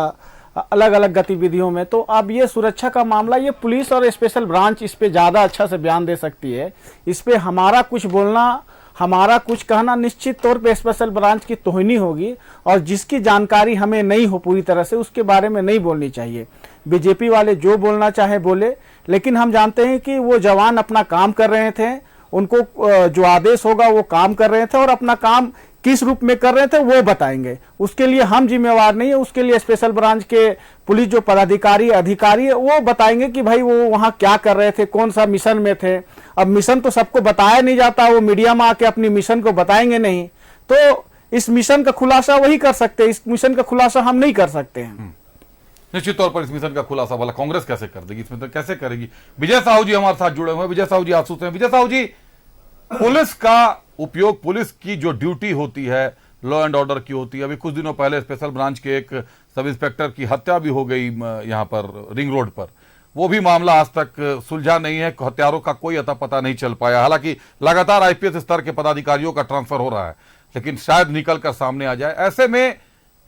Speaker 13: अलग अलग गतिविधियों में। तो अब ये सुरक्षा का मामला, ये पुलिस और स्पेशल ब्रांच इस पे ज़्यादा अच्छा से बयान दे सकती है। इस पे हमारा कुछ बोलना, हमारा कुछ कहना निश्चित तौर पे स्पेशल ब्रांच की तौहीनी होगी, और जिसकी जानकारी हमें नहीं हो पूरी तरह से, उसके बारे में नहीं बोलनी चाहिए। बीजेपी वाले जो बोलना चाहे बोले, लेकिन हम जानते हैं कि वो जवान अपना काम कर रहे थे, उनको जो आदेश होगा वो काम कर रहे थे, और अपना काम किस रूप में कर रहे थे वो बताएंगे। उसके लिए हम जिम्मेवार नहीं है, उसके लिए स्पेशल ब्रांच के पुलिस जो पदाधिकारी अधिकारी है वो बताएंगे कि भाई वो वहां क्या कर रहे थे, कौन सा मिशन में थे। अब मिशन तो सबको बताया नहीं जाता, वो मीडिया में आके अपनी मिशन को बताएंगे नहीं, तो इस मिशन का खुलासा वही कर सकते हैं, इस मिशन का खुलासा हम नहीं कर सकते हैं।
Speaker 1: निश्चित तौर पर इस मिशन का खुलासा वाला कांग्रेस कैसे कर देगी, इसमें तो कैसे करेगी? विजय साहू जी हमारे साथ जुड़े हुए हैं। विजय साहू जी आंसू से हैं। विजय साहू जी, पुलिस का उपयोग, पुलिस की जो ड्यूटी होती है लॉ एंड ऑर्डर की होती है, अभी कुछ दिनों पहले स्पेशल ब्रांच के एक सब इंस्पेक्टर की हत्या भी हो गई यहां पर रिंग रोड पर, वो भी मामला आज तक सुलझा नहीं है, हत्यारों का कोई अता पता नहीं चल पाया। हालांकि लगातार आईपीएस स्तर के पदाधिकारियों का ट्रांसफर हो रहा है, लेकिन शायद निकल कर सामने आ जाए। ऐसे में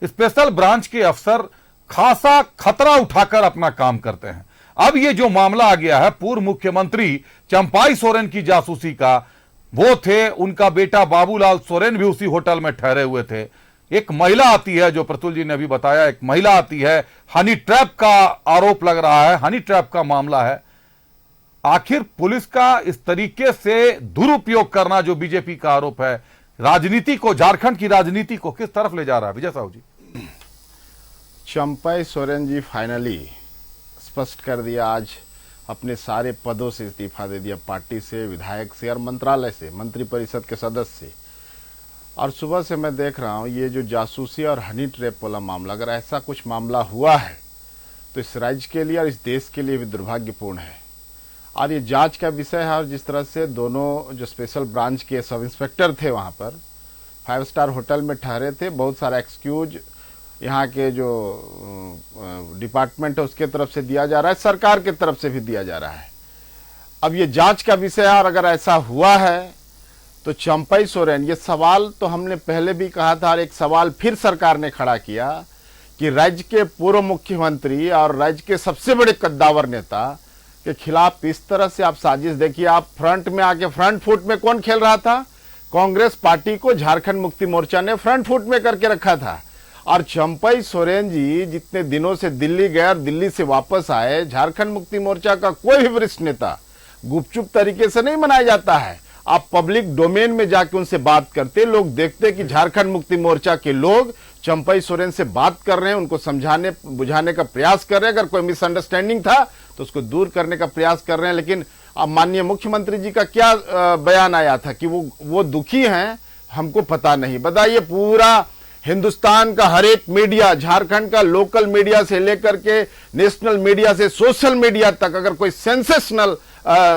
Speaker 1: स्पेशल ब्रांच के अफसर खासा खतरा उठाकर अपना काम करते हैं। अब ये जो मामला आ गया है पूर्व मुख्यमंत्री चंपाई सोरेन की जासूसी का, वो थे, उनका बेटा बाबूलाल सोरेन भी उसी होटल में ठहरे हुए थे। एक महिला आती है, जो प्रतुल जी ने अभी बताया, एक महिला आती है, हनी ट्रैप का आरोप लग रहा है, हनी ट्रैप का मामला है। आखिर पुलिस का इस तरीके से दुरुपयोग करना जो बीजेपी का आरोप है, राजनीति को, झारखंड की राजनीति को किस तरफ ले जा रहा है? विजय साहू जी।
Speaker 14: चंपाई सोरेन जी फाइनली स्पष्ट कर दिया आज अपने सारे पदों से इस्तीफा दे दिया, पार्टी से, विधायक से और मंत्रालय से, मंत्रिपरिषद के सदस्य से। और सुबह से मैं देख रहा हूं ये जो जासूसी और हनी ट्रैप वाला मामला, अगर ऐसा कुछ मामला हुआ है तो इस राज्य के लिए और इस देश के लिए भी दुर्भाग्यपूर्ण है। और ये जांच का विषय है। और जिस तरह से दोनों जो स्पेशल ब्रांच के सब इंस्पेक्टर थे वहां पर 5 स्टार होटल में ठहरे थे, बहुत सारा एक्सक्यूज यहाँ के जो डिपार्टमेंट है उसके तरफ से दिया जा रहा है, सरकार के तरफ से भी दिया जा रहा है। अब ये जांच का विषय है और अगर ऐसा हुआ है तो चंपई सोरेन, ये सवाल तो हमने पहले भी कहा था और एक सवाल फिर सरकार ने खड़ा किया कि राज्य के पूर्व मुख्यमंत्री और राज्य के सबसे बड़े कद्दावर नेता के खिलाफ इस तरह से आप साजिश देखिए। आप फ्रंट में आके, फ्रंट फुट में कौन खेल रहा था? कांग्रेस पार्टी को झारखंड मुक्ति मोर्चा ने फ्रंट फुट में करके रखा था। और चंपई सोरेन जी जितने दिनों से दिल्ली गए और दिल्ली से वापस आए, झारखंड मुक्ति मोर्चा का कोई भी वरिष्ठ नेता गुपचुप तरीके से नहीं मनाया जाता है। आप पब्लिक डोमेन में जाके उनसे बात करते, लोग देखते कि झारखंड मुक्ति मोर्चा के लोग चंपई सोरेन से बात कर रहे हैं, उनको समझाने बुझाने का प्रयास कर रहे हैं। अगर कोई मिसअंडरस्टैंडिंग था तो उसको दूर करने का प्रयास कर रहे हैं। लेकिन अब माननीय मुख्यमंत्री जी का क्या बयान आया था कि वो दुखी हैं, हमको पता नहीं। बताइए, पूरा हिंदुस्तान का हर एक मीडिया, झारखंड का लोकल मीडिया से लेकर के नेशनल मीडिया से सोशल मीडिया तक, अगर कोई सेंसेशनल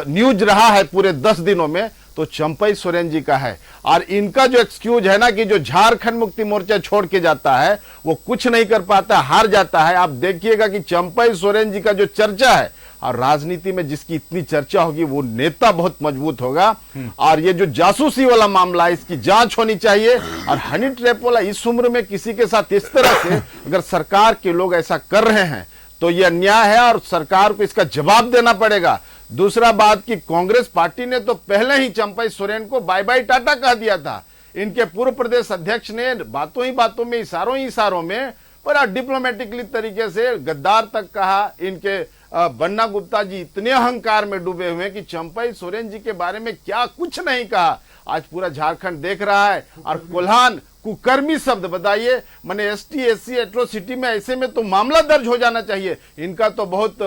Speaker 14: न्यूज रहा है पूरे 10 दिनों में तो चंपई सोरेन जी का है। और इनका जो एक्सक्यूज है ना कि जो झारखंड मुक्ति मोर्चा छोड़ के जाता है वो कुछ नहीं कर पाता, हार जाता है। आप देखिएगा कि चंपई सोरेन जी का जो चर्चा है, और राजनीति में जिसकी इतनी चर्चा होगी वो नेता बहुत मजबूत होगा। और ये जो जासूसी वाला मामला है इसकी जांच होनी चाहिए। और हनी ट्रैप वाला, इस उम्र में किसी के साथ इस तरह से अगर सरकार के लोग ऐसा कर रहे हैं तो ये अन्याय है और सरकार को इसका जवाब देना पड़ेगा। दूसरा बात कि कांग्रेस पार्टी ने तो पहले ही चंपई सोरेन को बाय बाय टाटा कह दिया था। इनके पूर्व प्रदेश अध्यक्ष ने बातों ही बातों में, इशारों ही इशारों में बड़ा डिप्लोमेटिकली तरीके से गद्दार तक कहा। इनके बन्ना गुप्ता जी इतने अहंकार में डूबे हुए हैं कि चंपई सोरेन जी के बारे में क्या कुछ नहीं कहा। आज पूरा झारखंड देख रहा है। और कोल्हान, कुकर्मी शब्द, बताइए, मैंने ST SC एट्रोसिटी में ऐसे में तो मामला दर्ज हो जाना चाहिए। इनका तो बहुत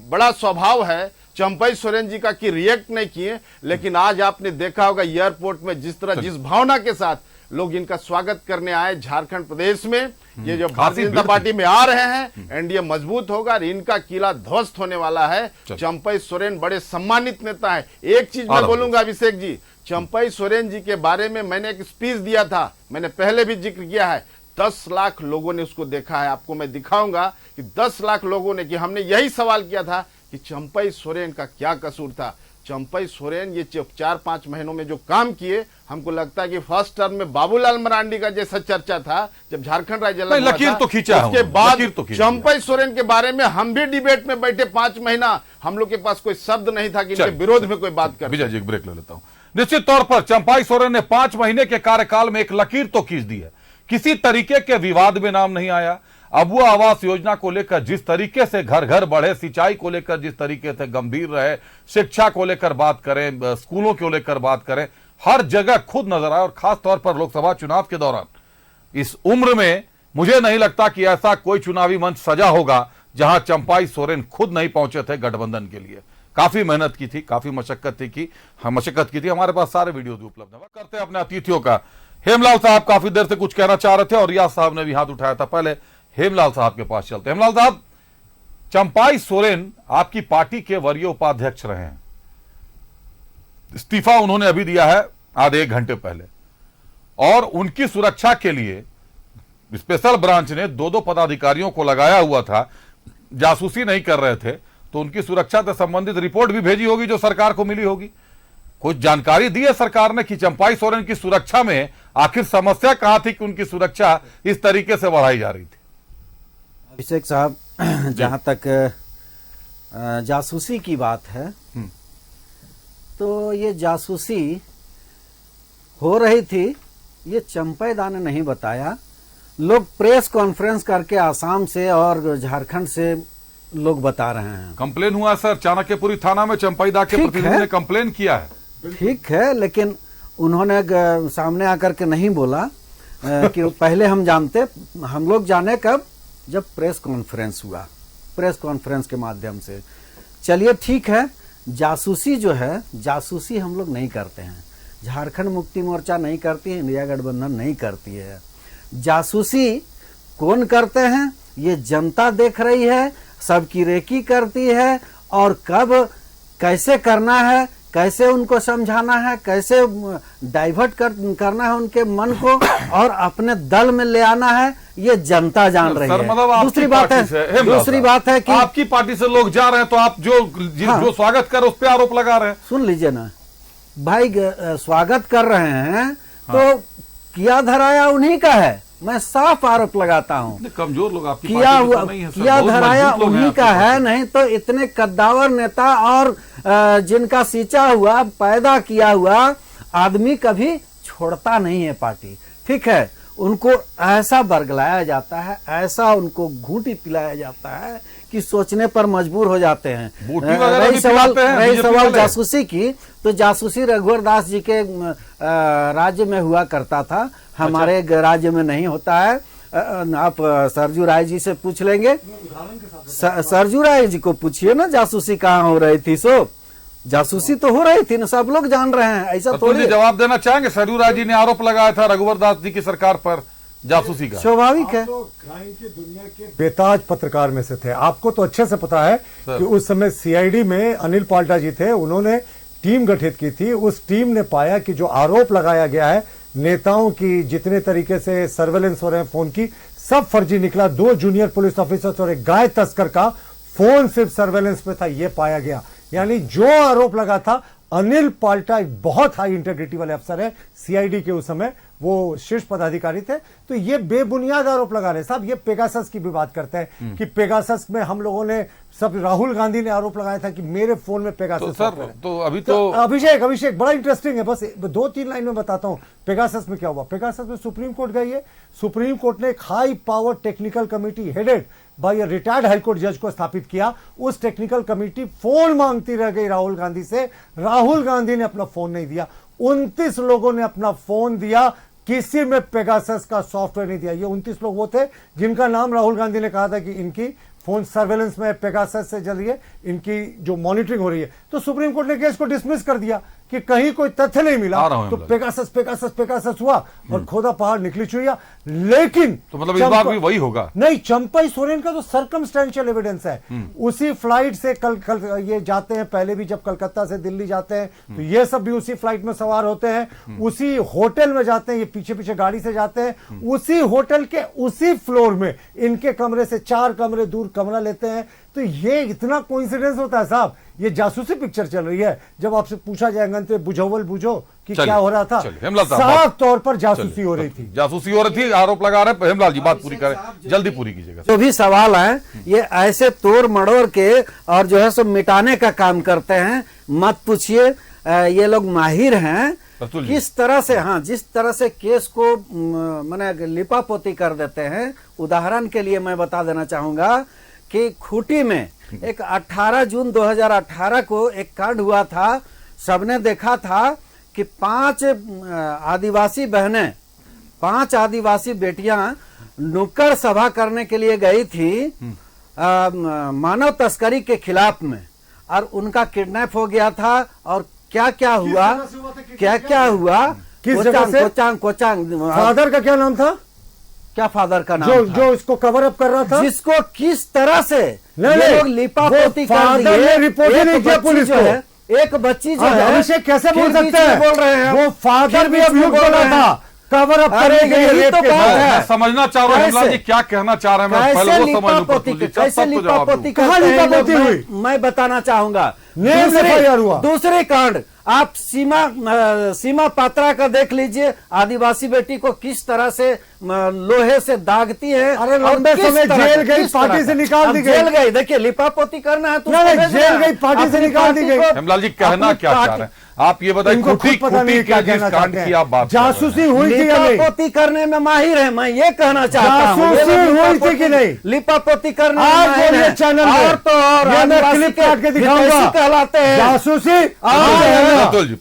Speaker 14: बड़ा स्वभाव है चंपई सोरेन जी का कि रिएक्ट नहीं किए। लेकिन आज आपने देखा होगा एयरपोर्ट में जिस तरह, जिस भावना के साथ लोग इनका स्वागत करने आए झारखंड प्रदेश में। ये जो भारतीय जनता पार्टी में आ रहे हैं, एनडीए मजबूत होगा और इनका किला ध्वस्त होने वाला है। चंपई सोरेन बड़े सम्मानित नेता है। एक चीज मैं बोलूंगा अभिषेक जी, चंपई सोरेन जी के बारे में मैंने एक स्पीच दिया था, मैंने पहले भी जिक्र किया है। 10 लाख लोगों ने उसको देखा है। आपको मैं दिखाऊंगा कि 10 लाख लोगों ने, कि हमने यही सवाल किया था कि चंपई सोरेन का क्या कसूर था। चंपई सोरेन ये 4-5 महीनों में जो काम किए, हमको लगता है कि फर्स्ट टर्म में बाबूलाल मरांडी का जैसा चर्चा था जब झारखंड राज्य
Speaker 1: लकीर तो खींचा,
Speaker 14: उसके बाद चंपई सोरेन के बारे में हम भी डिबेट में बैठे 5 महीना, हम लोग के पास कोई शब्द नहीं था कि इनके विरोध में कोई बात कर।
Speaker 1: विजय जी, एक ब्रेक ले लेता हूं। निश्चित तौर पर चंपई सोरेन ने 5 महीने के कार्यकाल में एक लकीर तो खींच दी है। किसी तरीके के विवाद में नाम नहीं आया। अबुआ आवास योजना को लेकर जिस तरीके से घर घर बढ़े, सिंचाई को लेकर जिस तरीके से गंभीर रहे, शिक्षा को लेकर बात करें, स्कूलों को लेकर बात करें, हर जगह खुद नजर आए। और खास तौर पर लोकसभा चुनाव के दौरान इस उम्र में मुझे नहीं लगता कि ऐसा कोई चुनावी मंच सजा होगा जहां चंपई सोरेन खुद नहीं पहुंचे थे गठबंधन के लिए। काफी मेहनत की थी, काफी मशक्कत की थी। हमारे पास सारे वीडियो भी उपलब्ध है। करते हैं अपने अतिथियों का। हेमलाल साहब काफी देर से कुछ कहना चाह रहे थे और रियाज साहब ने भी हाथ उठाया था। पहले हेमलाल साहब के पास चलते। हेमलाल साहब, चंपई सोरेन आपकी पार्टी के वरीय उपाध्यक्ष रहे हैं, इस्तीफा उन्होंने अभी दिया है आधे 1 घंटे पहले, और उनकी सुरक्षा के लिए स्पेशल ब्रांच ने 2-2 पदाधिकारियों को लगाया हुआ था। जासूसी नहीं कर रहे थे तो उनकी सुरक्षा से संबंधित रिपोर्ट भी भेजी होगी जो सरकार को मिली होगी। कुछ जानकारी दी है सरकार ने कि चंपई सोरेन की सुरक्षा में आखिर समस्या कहां थी कि उनकी सुरक्षा इस तरीके से बढ़ाई जा रही थी?
Speaker 9: अभिषेक साहब, जहां तक जासूसी की बात है तो ये जासूसी हो रही थी, ये चंपई दा ने नहीं बताया। लोग प्रेस कॉन्फ्रेंस करके आसाम से और झारखंड से लोग बता रहे हैं।
Speaker 1: कंप्लेन हुआ सर, चाणक्यपुरी थाना में चंपई दा के प्रतिनिधि ने कंप्लेन किया है।
Speaker 9: ठीक है, लेकिन उन्होंने सामने आकर के नहीं बोला कि पहले हम लोग जाने कब, जब प्रेस कॉन्फ्रेंस हुआ, प्रेस कॉन्फ्रेंस के माध्यम से चलिए ठीक है, जासूसी जो है, जासूसी हम लोग नहीं करते हैं, झारखंड मुक्ति मोर्चा नहीं करती है, इंडिया गठबंधन नहीं करती है। जासूसी कौन करते हैं ये जनता देख रही है, सबकी रेकी करती है, और कब कैसे करना है, कैसे उनको समझाना है, कैसे डाइवर्ट करना है उनके मन को और अपने दल में ले आना है, ये जनता जान रही है।
Speaker 1: मतलब
Speaker 9: दूसरी बात है कि
Speaker 1: आपकी पार्टी से लोग जा रहे हैं, तो आप जो स्वागत कर उस पर आरोप लगा रहे हैं।
Speaker 9: सुन लीजिए ना भाई, स्वागत कर रहे हैं तो किया धराया उन्हीं का है, मैं साफ आरोप लगाता हूं।
Speaker 1: कमजोर लोग आपकी
Speaker 9: किया धराया उन्हीं का है, नहीं तो इतने कद्दावर नेता और जिनका सींचा हुआ पैदा किया हुआ आदमी कभी छोड़ता नहीं है पार्टी। ठीक है, उनको ऐसा बरगलाया जाता है, ऐसा उनको घूंटी पिलाया जाता है कि सोचने पर मजबूर हो जाते हैं। रही सवाल जासूसी की, तो जासूसी रघुवर दास जी के राज्य में हुआ करता था, हमारे राज्य में नहीं होता है। आप सरजू राय जी से पूछ लेंगे, सरजू राय जी को पूछिए ना जासूसी कहाँ हो रही थी। सो जासूसी तो हो रही थी ना, सब लोग जान रहे हैं, ऐसा थोड़ी।
Speaker 1: जवाब देना चाहेंगे, सरजू राय जी ने आरोप लगाया था रघुवर दास जी की सरकार पर जासूसी का।
Speaker 9: स्वाभाविक है,
Speaker 12: तो क्राइम की दुनिया के बेताज पत्रकार में से थे, आपको तो अच्छे से पता है कि उस समय सीआईडी में अनिल पाल्टा जी थे, उन्होंने टीम गठित की थी। उस टीम ने पाया कि जो आरोप लगाया गया है नेताओं की, जितने तरीके से सर्वेलेंस हो रहे हैं फोन की, सब फर्जी निकला। 2 जूनियर पुलिस ऑफिसर्स और एक गाय तस्कर का फोन सिर्फ सर्वेलेंस पे था, ये पाया गया। यानी जो आरोप लगा था, अनिल पाल्टा एक बहुत हाई इंटेग्रिटी वाले अफसर है सीआईडी के, उस समय वो शीर्ष पदाधिकारी थे, तो ये बेबुनियाद आरोप लगा रहे। साहब ये पेगासस की भी बात करते हैं कि पेगासस में हम लोगों ने सब, राहुल गांधी ने आरोप लगाया था कि मेरे फोन में पेगासस।
Speaker 1: तो सर तो अभी तो
Speaker 12: अभिषेक बड़ा इंटरेस्टिंग है, बस 2-3 लाइन में बताता हूं पेगासस में क्या हुआ। पेगासस में सुप्रीम कोर्ट गई है, सुप्रीम कोर्ट ने एक high power technical committee headed by retired high court जज को स्थापित किया। उस टेक्निकल कमिटी फोन मांगती रह गई राहुल गांधी से, राहुल गांधी ने अपना फोन नहीं दिया। 29 लोगों ने अपना फोन दिया, किसी में पेगासस का सॉफ्टवेयर नहीं दिया। ये 29 लोग वो थे जिनका नाम राहुल गांधी ने कहा था कि इनकी फोन सर्वेलेंस में पेगासस से जरिए इनकी जो मॉनिटरिंग हो रही है। तो सुप्रीम कोर्ट ने केस को डिसमिस कर दिया कि कहीं कोई तथ्य नहीं मिला, तो पेगासस हुआ और खोदा पहाड़ निकली चुहिया। लेकिन
Speaker 1: तो मतलब इस बार भी वही होगा?
Speaker 12: नहीं, चंपई सोरेन का तो सर्कमस्टेंशियल एविडेंस है। उसी फ्लाइट से कल ये जाते हैं, पहले भी जब कलकत्ता से दिल्ली जाते हैं तो ये सब भी उसी फ्लाइट में सवार होते हैं, उसी होटल में जाते हैं, ये पीछे पीछे गाड़ी से जाते हैं, उसी होटल के उसी फ्लोर में इनके कमरे से 4 कमरे दूर कमरा लेते हैं। तो ये इतना कोइंसिडेंस होता है साहब, ये जासूसी पिक्चर चल रही है। जब आपसे पूछा जाएगा तो बुझावल बुझो कि क्या हो रहा था, साफ तौर पर जासूसी हो रही थी,
Speaker 1: जासूसी हो रही थी, आरोप लगा रहे। हेमलाल जी बात पूरी करें, जल्दी पूरी कीजिएगा।
Speaker 9: जो भी सवाल है ये ऐसे तोड़ मड़ोड़ के और जो है सब मिटाने का काम करते हैं, मत पूछिए। ये लोग माहिर हैं किस तरह से, हाँ, जिस तरह से केस को माने लिपापोती कर देते हैं। उदाहरण के लिए मैं बता देना चाहूंगा कि खूंटी में एक 18 जून 2018 को एक कांड हुआ था। सबने देखा था कि 5 आदिवासी बहनें, 5 आदिवासी बेटियां नुक्कड़ सभा करने के लिए गई थी मानव तस्करी के खिलाफ में, और उनका किडनैप हो गया था। और क्या क्या हुआ,
Speaker 12: किस जगह से?
Speaker 9: कोचांग।
Speaker 12: फादर का क्या नाम था?
Speaker 9: क्या फादर का नाम था?
Speaker 12: जो इसको कवर अप कर रहा था,
Speaker 9: जिसको किस तरह से
Speaker 12: लोग
Speaker 9: लिपापोती कर
Speaker 12: दिए। रिपोर्ट ही नहीं किया पुलिस को।
Speaker 9: एक बच्ची जो है,
Speaker 12: अभिषेक कैसे बोल सकते हैं?
Speaker 9: बोल रहे हैं
Speaker 12: वो फादर भी अभियुक्त बना था, कवर अप करने के लिए।
Speaker 9: तो
Speaker 1: मैं समझना चाह रहा हूँ हेमलाल जी क्या कहना चाह रहे हैं, मैं पहले वो समझ लूं।
Speaker 9: कैसे लिपापोती
Speaker 12: कहाँ लिपापोती हुई
Speaker 9: मैं बताना चाहूंगा। दूसरे कांड आप सीमा पात्रा का देख लीजिए, आदिवासी बेटी को किस तरह से लोहे से दागती है।
Speaker 12: अरे लंबे समय जेल गई, पार्टी से निकाल दी गई।
Speaker 9: जेल गई, देखिए लिपापोती करना है तो
Speaker 12: जेल गई, पार्टी से निकाल दी गई।
Speaker 1: हेमलाल जी कहना क्या चाह रहे हैं आप, ये बताइए।
Speaker 12: जासूसी हुई थी,
Speaker 9: लिपापोती करने में माहिर है, मैं ये कहना चाहता हूँ।
Speaker 12: हुई थी कि नहीं?
Speaker 9: लिपापोती करने में माहिर है।
Speaker 12: चैनल
Speaker 9: और तो और
Speaker 12: क्लिप काट के दिखाऊंगा,
Speaker 9: कहलाते हैं
Speaker 12: जासूसी।
Speaker 1: प्रतुल जी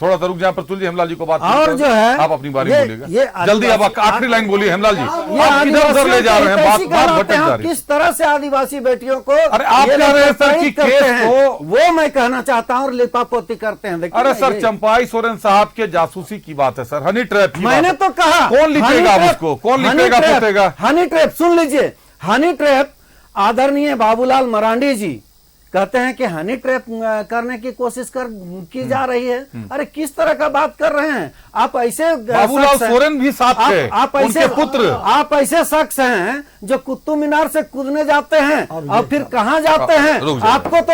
Speaker 1: थोड़ा सा रुक जाए प्रतुल जी, हेमलाल जी को बात
Speaker 9: और जो है
Speaker 1: आप अपनी बारी बोलिएगा
Speaker 9: ये
Speaker 1: जल्दी। अब आखिरी लाइन बोलिए हेमलाल जी,
Speaker 9: ये
Speaker 1: आप किधर उधर ले जा रहे हैं, बात भटक जा रही है।
Speaker 9: किस तरह से आदिवासी बेटियों को
Speaker 1: अरे आप कह रहे हैं सर कि केस को,
Speaker 9: वो मैं कहना चाहता हूँ, लिपापोती करते हैं। देखिए
Speaker 1: अरे सर चंपाई सोरेन साहब के जासूसी की बात है सर, हनी ट्रैप की
Speaker 9: मैंने तो कहा
Speaker 1: कौन लिखेगा उसको, कौन लिखेगा पूछेगा?
Speaker 9: हनी ट्रैप सुन लीजिए, हनी ट्रैप आदरणीय बाबूलाल मरांडी जी कहते हैं कि हनी ट्रैप करने की कोशिश की जा रही है। अरे किस तरह का बात कर रहे हैं आप? ऐसे
Speaker 1: बाबूलाल सोरेन भी साथ थे,
Speaker 9: आप ऐसे
Speaker 1: उनके पुत्र, आप
Speaker 9: ऐसे शख्स हैं जो कुतुब मीनार से कूदने जाते हैं और फिर कहाँ जाते हैं? आपको तो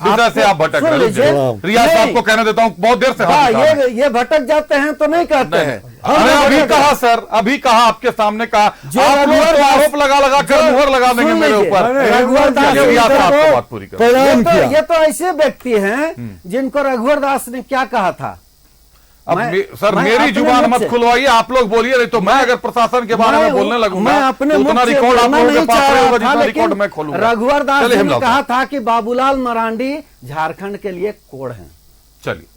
Speaker 9: जो
Speaker 1: से आप भटक रहे हैं। रियाज साहब को कहने देता हूँ, बहुत देर से
Speaker 9: ये भटक जाते हैं तो नहीं कहते हैं।
Speaker 1: अरे अभी कहा सर, अभी कहा आपके सामने कहा, आप लोग तो आरोप लगा कर मुहर लगा देंगे मेरे ऊपर।
Speaker 9: रघुवर दास
Speaker 1: बात पूरी कर,
Speaker 9: ये तो ऐसे व्यक्ति हैं जिनको रघुवर दास ने क्या कहा था।
Speaker 1: अब सर मेरी जुबान मत खुलवाइए, आप लोग बोलिए, नहीं तो मैं अगर प्रशासन के बारे में बोलने लगूंगा
Speaker 9: मैं अपने
Speaker 1: तो उतना रिकॉर्ड आप लोगों के पास रहेगा जितना रिकॉर्ड मैं खोलूंगा।
Speaker 9: रघुवर दास ने कहा था कि बाबूलाल मरांडी झारखंड के लिए कोड हैं।
Speaker 1: चलिए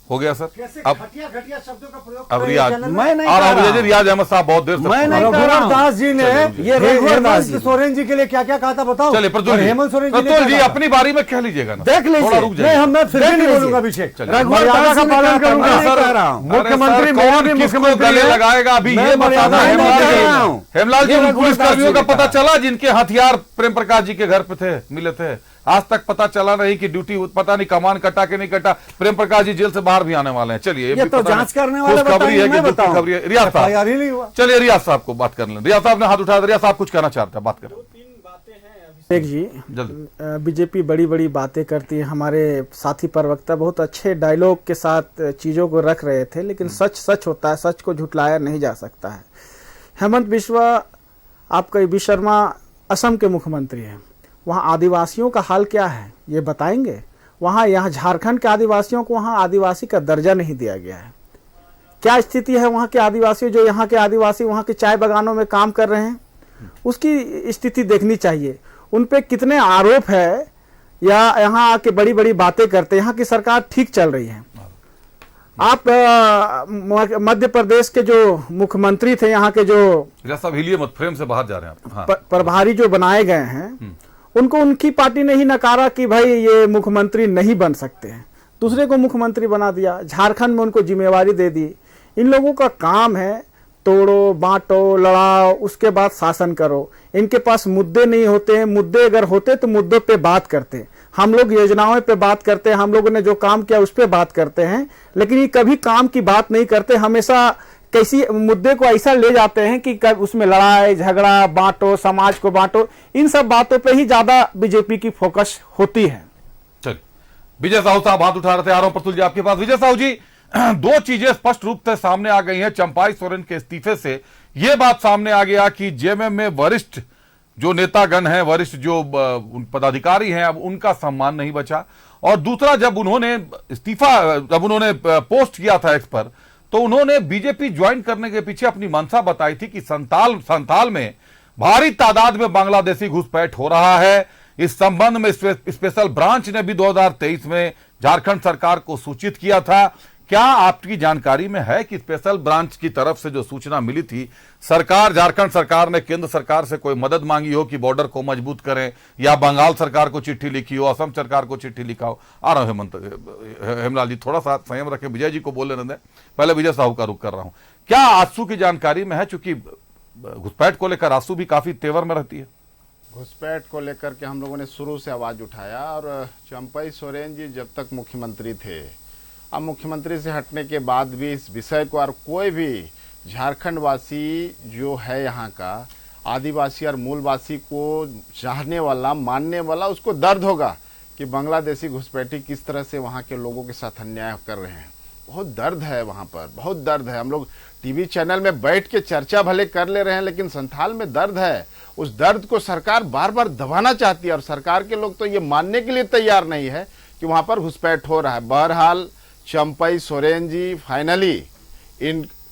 Speaker 1: हो गया सर। अब
Speaker 12: घटिया शब्दों का प्रयोग
Speaker 1: अब रियाज
Speaker 9: मैं नहीं
Speaker 1: रियाज अहमद साहब बहुत देर से
Speaker 12: रघुवर दास जी ने
Speaker 9: ये
Speaker 12: हेमंत सोरेन जी के लिए क्या क्या कहा था बताओ।
Speaker 1: चलिए
Speaker 12: हेमंत सोरेन
Speaker 1: जी अपनी बारी में कह लीजिएगा ना,
Speaker 9: देख लीजिए।
Speaker 1: रुक जाइए,
Speaker 12: मैं फिर भी नहीं बोलूंगा अभिषेक,
Speaker 9: रघुवर दास का पालन करूंगा।
Speaker 12: मुख्यमंत्री
Speaker 1: गले लगाएगा अभी ये बताना। हेमलाल जी उन पुलिसकर्मियों का पता चला जिनके हथियार प्रेम प्रकाश जी के घर पे थे, मिले थे? आज तक पता चला नहीं कि ड्यूटी पता नहीं कमान कटा के नहीं कटा। प्रेम प्रकाश जी जेल से बाहर भी आने वाले हैं। चलिए
Speaker 9: ये तो जांच करने वाले
Speaker 1: खबरी है कि खबरी है। रियाज साहब, चलिए रियाज साहब को बात कर लें। रियाज साहब ने हाथ उठाया, रियाज साहब कुछ कहना चाहते हैं, बात करें।
Speaker 13: अभिषेक जी, बीजेपी बड़ी बड़ी बातें करती है, हमारे साथी प्रवक्ता बहुत अच्छे डायलॉग के साथ चीजों को रख रहे थे, लेकिन सच सच होता है, सच को झुटलाया नहीं जा सकता है। हेमंत बिस्वा आपका विश्वकर्मा असम के मुख्यमंत्री हैं, वहाँ आदिवासियों का हाल क्या है ये बताएंगे? वहाँ यहाँ झारखंड के आदिवासियों को वहाँ आदिवासी का दर्जा नहीं दिया गया है। क्या स्थिति है वहाँ के आदिवासी, जो यहाँ के आदिवासी वहाँ के चाय बागानों में काम कर रहे हैं, उसकी स्थिति देखनी चाहिए। उन पे कितने आरोप है, या यहाँ आके बड़ी बड़ी बातें करते हैं। यहाँ की सरकार ठीक चल रही है। आप मध्य प्रदेश के जो मुख्यमंत्री थे, यहाँ के जो
Speaker 1: सब हिलिए मत, फ्रेम से बाहर जा रहे हैं आप।
Speaker 13: प्रभारी जो बनाए गए हैं, उनको उनकी पार्टी ने ही नकारा कि भाई ये मुख्यमंत्री नहीं बन सकते हैं, दूसरे को मुख्यमंत्री बना दिया। झारखंड में उनको जिम्मेवारी दे दी। इन लोगों का काम है तोड़ो बांटो लड़ाओ, उसके बाद शासन करो। इनके पास मुद्दे नहीं होते हैं। मुद्दे अगर होते तो मुद्दों पे बात करते। हम लोग योजनाओं पे बात करते हैं, हम लोगों ने जो काम किया उस पे बात करते हैं, लेकिन ये कभी काम की बात नहीं करते। हमेशा कैसी मुद्दे को ऐसा ले जाते हैं कि उसमें लड़ाई झगड़ा, बांटो, समाज को बांटो, इन सब बातों पे ही ज्यादा बीजेपी की फोकस होती है।
Speaker 1: चलिए, विजय साहू साहब हाथ उठा रहे थे, आ रहा हूं प्रतुल जी आपके पास। विजय साहू जी, दो चीजें स्पष्ट रूप से सामने आ गई हैं चंपाई सोरेन के इस्तीफे से। यह बात सामने आ गया कि जेएमएम में वरिष्ठ जो नेतागण हैं, वरिष्ठ जो पदाधिकारी हैं, अब उनका सम्मान नहीं बचा। और दूसरा, जब उन्होंने पोस्ट किया था एक्स पर, तो उन्होंने बीजेपी ज्वाइन करने के पीछे अपनी मंशा बताई थी कि संताल में भारी तादाद में बांग्लादेशी घुसपैठ हो रहा है। इस संबंध में स्पेशल ब्रांच ने भी 2023 में झारखंड सरकार को सूचित किया था। क्या आपकी जानकारी में है कि स्पेशल ब्रांच की तरफ से जो सूचना मिली थी, झारखंड सरकार ने केंद्र सरकार से कोई मदद मांगी हो कि बॉर्डर को मजबूत करें, या बंगाल सरकार को चिट्ठी लिखी हो, असम सरकार को चिट्ठी लिखा हो? आ रहा हूं हेमलाल जी, थोड़ा सा संयम रखें, विजय जी को बोलने दें, पहले विजय साहू का रुख कर रहा हूं। क्या आंसू की जानकारी में है, चूंकि घुसपैठ को लेकर आंसू भी काफी तेवर में रहती है?
Speaker 14: घुसपैठ को लेकर के हम लोगों ने शुरू से आवाज उठाया, और चंपाई सोरेन जी जब तक मुख्यमंत्री थे, अब मुख्यमंत्री से हटने के बाद भी इस विषय को, और कोई भी झारखंड वासी जो है यहाँ का आदिवासी और मूलवासी को चाहने वाला, मानने वाला, उसको दर्द होगा कि बांग्लादेशी घुसपैठी किस तरह से वहाँ के लोगों के साथ अन्याय कर रहे हैं। बहुत दर्द है वहाँ पर, बहुत दर्द है। हम लोग टीवी चैनल में बैठ के चर्चा भले कर ले रहे हैं, लेकिन संथाल में दर्द है। उस दर्द को सरकार बार बार दबाना चाहती है, और सरकार के लोग तो ये मानने के लिए तैयार नहीं है कि वहाँ पर घुसपैठ हो रहा है। बहरहाल चंपाई सोरेन जी फाइनली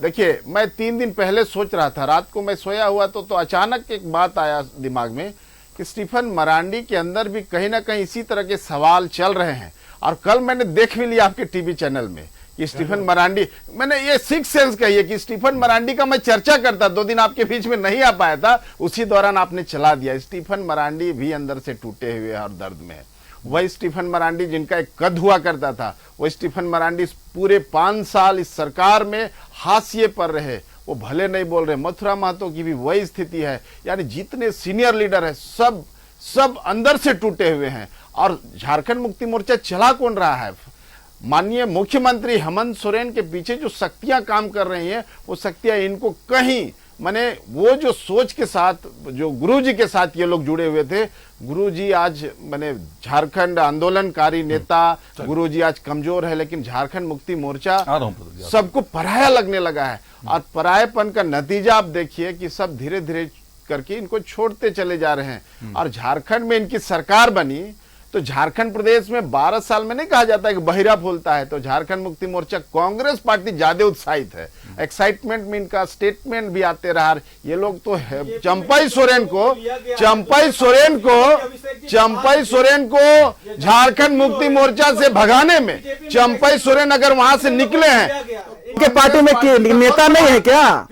Speaker 14: देखिए, मैं 3 दिन पहले सोच रहा था, रात को मैं सोया हुआ तो अचानक एक बात आया दिमाग में कि स्टीफन मरांडी के अंदर भी कहीं ना कहीं इसी तरह के सवाल चल रहे हैं। और कल मैंने देख भी लिया आपके टीवी चैनल में कि स्टीफन मरांडी, मैंने ये सिक्स सेंस कही है कि स्टीफन मरांडी का मैं चर्चा करता, 2 दिन आपके बीच में नहीं आ पाया था, उसी दौरान आपने चला दिया। स्टीफन मरांडी भी अंदर से टूटे हुए और दर्द में है। वही स्टीफन मरांडी जिनका एक कद हुआ करता था, वो स्टीफन मरांडी पूरे 5 साल इस सरकार में हाशिए पर रहे, वो भले नहीं बोल रहे। मथुरा महतो की भी वही स्थिति है। यानी जितने सीनियर लीडर है सब अंदर से टूटे हुए हैं। और झारखंड मुक्ति मोर्चा चला कौन रहा है? माननीय मुख्यमंत्री हेमंत सोरेन के पीछे जो शक्तियां काम कर रही हैं, वो शक्तियां इनको कहीं माने वो जो सोच के साथ, जो गुरुजी के साथ ये लोग जुड़े हुए थे, गुरुजी आज माने झारखंड आंदोलनकारी नेता, गुरुजी आज कमजोर है, लेकिन झारखंड मुक्ति मोर्चा सबको पराया लगने लगा है। और परायेपन का नतीजा आप देखिए कि सब धीरे धीरे करके इनको छोड़ते चले जा रहे हैं। और झारखंड में इनकी सरकार बनी तो झारखंड प्रदेश में 12 साल में नहीं कहा जाता है कि बहिरा फूलता है, तो झारखंड मुक्ति मोर्चा कांग्रेस पार्टी ज्यादा उत्साहित है। एक्साइटमेंट में इनका स्टेटमेंट भी आते रहा। ये लोग तो चंपाई सोरेन को झारखंड मुक्ति मोर्चा से भगाने में, चंपाई सोरेन अगर वहां से निकले हैं,
Speaker 13: इनके पार्टी में नेता नहीं है क्या?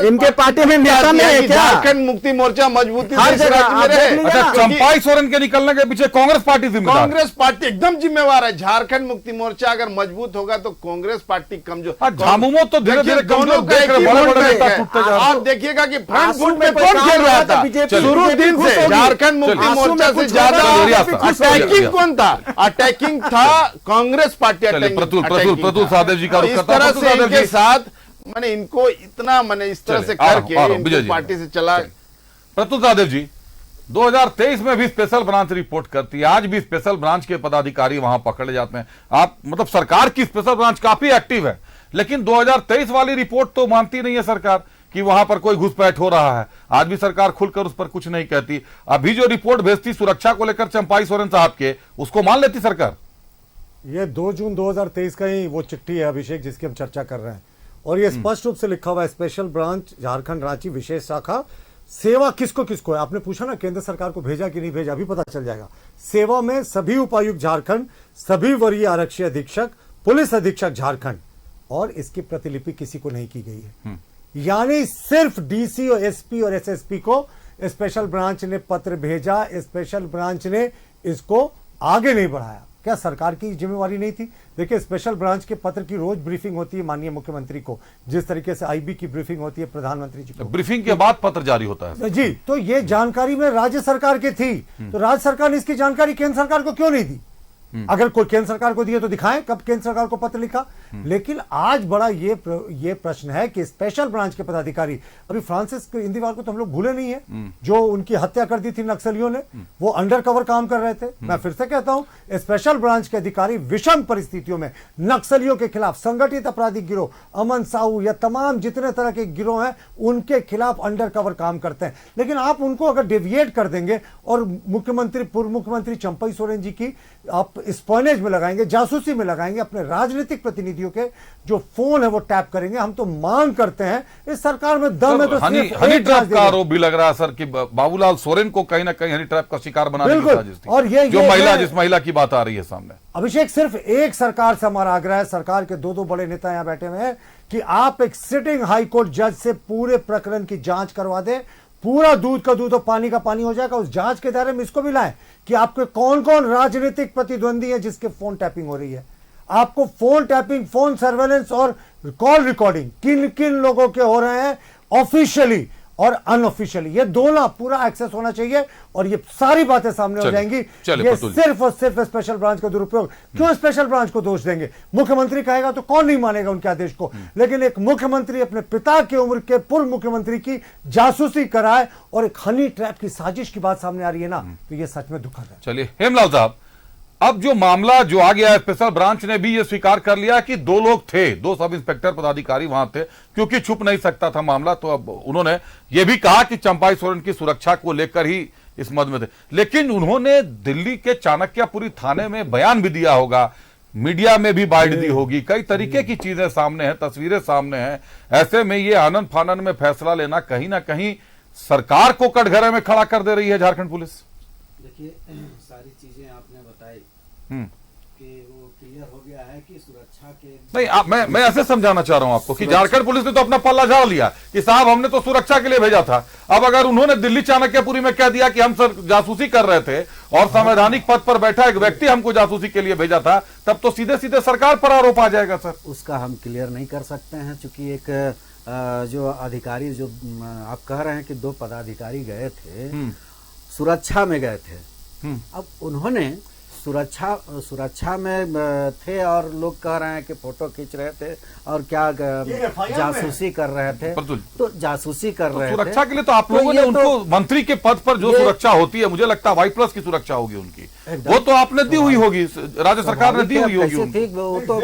Speaker 13: इनके पार्टी में नेता नहीं है क्या?
Speaker 14: झारखंड मुक्ति मोर्चा मजबूती से राज्य में रहे।
Speaker 1: चंपाई सोरेन के निकलने के पीछे कांग्रेस पार्टी जिम्मेदार?
Speaker 14: कांग्रेस पार्टी एकदम जिम्मेवार है। झारखंड मुक्ति मोर्चा अगर मजबूत होगा तो कांग्रेस पार्टी कमजोर।
Speaker 1: झामुमो तो धीरे धीरे
Speaker 14: दोनों आप देखिएगा कि फ्रंट फुट में कौन खेल रहा था शुरू दिन से? झारखंड मुक्ति मोर्चा से ज्यादा अटैकिंग कौन था? अटैकिंग था कांग्रेस पार्टी।
Speaker 1: प्रतुल साहदेव जी का
Speaker 14: इस तरह से इनके साथ मैंने इनको इतना मैंने इस तरह से करके पार्टी से चला।
Speaker 1: प्रतुल साहदेव जी 2023 में भी स्पेशल ब्रांच रिपोर्ट करती है, आज भी स्पेशल ब्रांच के पदाधिकारी वहां पकड़े जाते हैं। आप मतलब सरकार की स्पेशल ब्रांच काफी एक्टिव है, लेकिन 2023 वाली रिपोर्ट तो मानती नहीं है सरकार कि वहां पर कोई घुसपैठ हो रहा है। आज भी सरकार खुलकर उस पर कुछ नहीं कहती। अभी जो रिपोर्ट भेजती सुरक्षा को लेकर चंपाई सोरेन साहब के, उसको मान लेती सरकार?
Speaker 12: ये 2 जून 2023 का ही वो चिट्ठी है अभिषेक जिसकी हम चर्चा कर रहे हैं, और ये स्पष्ट रूप से लिखा हुआ है स्पेशल ब्रांच झारखंड रांची विशेष शाखा सेवा किसको किसको है। आपने पूछा ना केंद्र सरकार को भेजा कि नहीं भेजा, अभी पता चल जाएगा। सेवा में सभी उपायुक्त झारखंड, सभी वरीय आरक्षी अधीक्षक, पुलिस अधीक्षक झारखंड, और इसकी प्रतिलिपि किसी को नहीं की गई है। यानी सिर्फ डीसी और एसपी और एसएसपी को स्पेशल ब्रांच ने पत्र भेजा, स्पेशल ब्रांच ने इसको आगे नहीं बढ़ाया। क्या सरकार की जिम्मेवारी नहीं थी? देखिए स्पेशल ब्रांच के पत्र की रोज ब्रीफिंग होती है माननीय मुख्यमंत्री को, जिस तरीके से आईबी की ब्रीफिंग होती है प्रधानमंत्री जी को।
Speaker 1: ब्रीफिंग के बाद पत्र जारी होता है
Speaker 12: जी। तो ये जानकारी में राज्य सरकार की थी, तो राज्य सरकार ने इसकी जानकारी केंद्र सरकार को क्यों नहीं दी? अगर कोई केंद्र सरकार को दिए तो दिखाएं कब केंद्र सरकार को पत्र लिखा। लेकिन आज बड़ा ये प्रश्न है कि स्पेशल ब्रांच के पदाधिकारी, अभी फ्रांसिस इंदिवार को तो हम लोग भूले नहीं है, जो उनकी हत्या कर दी थी नक्सलियों ने, वो अंडर कवर काम कर रहे थे। मैं फिर से कहता हूं स्पेशल ब्रांच के अधिकारी विषम परिस्थितियों में नक्सलियों के खिलाफ, संगठित आपराधिक गिरोह, अमन साहू या तमाम जितने तरह के गिरोह हैं उनके खिलाफ अंडर कवर काम करते हैं। लेकिन आप उनको अगर डेविएट कर देंगे और मुख्यमंत्री, पूर्व मुख्यमंत्री चंपाई सोरेन जी की आप स्पॉनेज में लगाएंगे, जासूसी में लगाएंगे, अपने राजनीतिक प्रतिनिधियों के जो फोन है वो टैप करेंगे। हम तो मांग करते हैं इस सरकार में दम है तो
Speaker 1: हनी ट्रैप का आरोप भी लग रहा है सर कि बाबूलाल सोरेन को कहीं ना कहीं हनी ट्रैप का शिकार बनाने की साजिश थी। और जिस महिला की बात आ रही है सामने।
Speaker 12: अभिषेक सिर्फ एक सरकार से हमारा आग्रह है, सरकार के 2 बड़े नेता यहां बैठे हुए हैं, कि आप एक सिटिंग हाईकोर्ट जज से पूरे प्रकरण की जांच करवा दें। पूरा दूध का दूध और पानी का पानी हो जाएगा। उस जांच के दायरे में इसको भी लाएं कि आपके कौन कौन राजनीतिक प्रतिद्वंदी है जिसके फोन टैपिंग हो रही है। आपको फोन टैपिंग, फोन सर्वेलेंस और कॉल रिकॉर्डिंग किन किन लोगों के हो रहे हैं ऑफिशियली और अनऑफिशियली, ये दोनों पूरा एक्सेस होना चाहिए और ये सारी बातें सामने हो जाएंगी। ये सिर्फ और सिर्फ स्पेशल ब्रांच का दुरुपयोग। क्यों स्पेशल ब्रांच को दोष देंगे? मुख्यमंत्री कहेगा तो कौन नहीं मानेगा उनके आदेश को, लेकिन एक मुख्यमंत्री अपने पिता की उम्र के पूर्व मुख्यमंत्री की जासूसी कराए और एक हनी ट्रैप की साजिश की बात सामने आ रही है ना, तो ये सच में दुखद है।
Speaker 1: चलिए हेमलाल साहब, अब जो मामला जो आ गया है, स्पेशल ब्रांच ने भी ये स्वीकार कर लिया कि 2 लोग थे, 2 सब इंस्पेक्टर पदाधिकारी वहां थे, क्योंकि छुप नहीं सकता था मामला। तो अब उन्होंने ये भी कहा कि चंपाई सोरेन की सुरक्षा को लेकर ही इस मद में थे। लेकिन उन्होंने दिल्ली के चाणक्यपुरी थाने में बयान भी दिया होगा, मीडिया में भी बाइट दी होगी, कई तरीके की चीजें सामने हैं, तस्वीरें सामने हैं। ऐसे में ये आनन फानन में फैसला लेना कहीं ना कहीं सरकार को कटघरे में खड़ा कर दे रही है झारखंड पुलिस।
Speaker 9: देखिए सारी चीजें आपने बताई कि क्लियर हो गया है कि सुरक्षा के
Speaker 1: नहीं, मैं ऐसे समझाना चाह रहा हूं आपको कि झारखंड पुलिस ने तो अपना पल्ला झाड़ लिया कि साहब हमने तो सुरक्षा के लिए भेजा था। अब अगर उन्होंने दिल्ली चाणक्यपुरी में कह दिया कि हम सर जासूसी कर रहे थे और संवैधानिक पद पर बैठा एक व्यक्ति हमको जासूसी के लिए भेजा था, तब तो सीधे सीधे सरकार पर आरोप आ जाएगा सर।
Speaker 9: उसका हम क्लियर नहीं कर सकते हैं, चूंकि एक जो अधिकारी जो आप कह रहे हैं कि 2 पदाधिकारी गए थे, सुरक्षा में गए थे। अब उन्होंने सुरक्षा में थे और लोग कह रहे हैं कि फोटो खींच रहे थे और क्या जासूसी कर रहे थे, तो जासूसी कर रहे थे।
Speaker 1: सुरक्षा के लिए तो आप लोगों ने उनको मंत्री के पद पर जो सुरक्षा होती है, मुझे लगता है Y+ की सुरक्षा होगी उनकी, वो तो आपने दी हुई होगी, राज्य सरकार ने दी हुई होगी।
Speaker 9: वो तो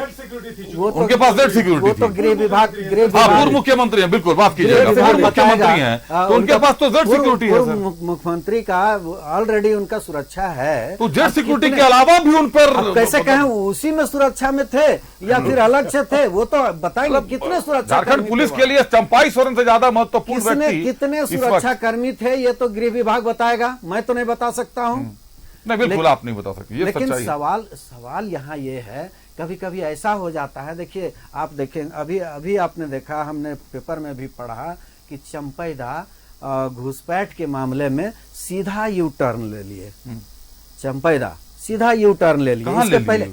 Speaker 1: उनके पास जेड सिक्योरिटी थी।
Speaker 9: वो तो गृह विभाग
Speaker 1: पूर्व मुख्यमंत्री हैं, बिल्कुल माफ कीजिएगा, पूर्व मुख्यमंत्री हैं तो उनके पास तो जेड सिक्योरिटी है सर।
Speaker 9: मुख्यमंत्री का ऑलरेडी उनका सुरक्षा है,
Speaker 1: तो जेड सिक्योरिटी के अलावा भी उन पर
Speaker 9: कैसे कहें उसी में सुरक्षा में थे या फिर अलग से थे, वो तो बताएंगे कितने सुरक्षा।
Speaker 1: झारखंड पुलिस के लिए चंपाई सोरेन से ज्यादा महत्वपूर्ण व्यक्ति
Speaker 9: कितने सुरक्षा कर्मी थे, ये तो गृह विभाग बताएगा, मैं तो नहीं बता सकता हूँ।
Speaker 1: नहीं, बिल्कुल आप नहीं बता सकते, ये
Speaker 9: लेकिन
Speaker 1: सच्चाई है।
Speaker 9: सवाल यहाँ ये है, कभी कभी ऐसा हो जाता है, देखिए आप देखें, अभी आपने देखा, हमने पेपर में भी पढ़ा कि चंपैदा घुसपैठ के मामले में सीधा यू टर्न ले लिए। चंपैदा सीधा यू टर्न ले लिए। इसके पहले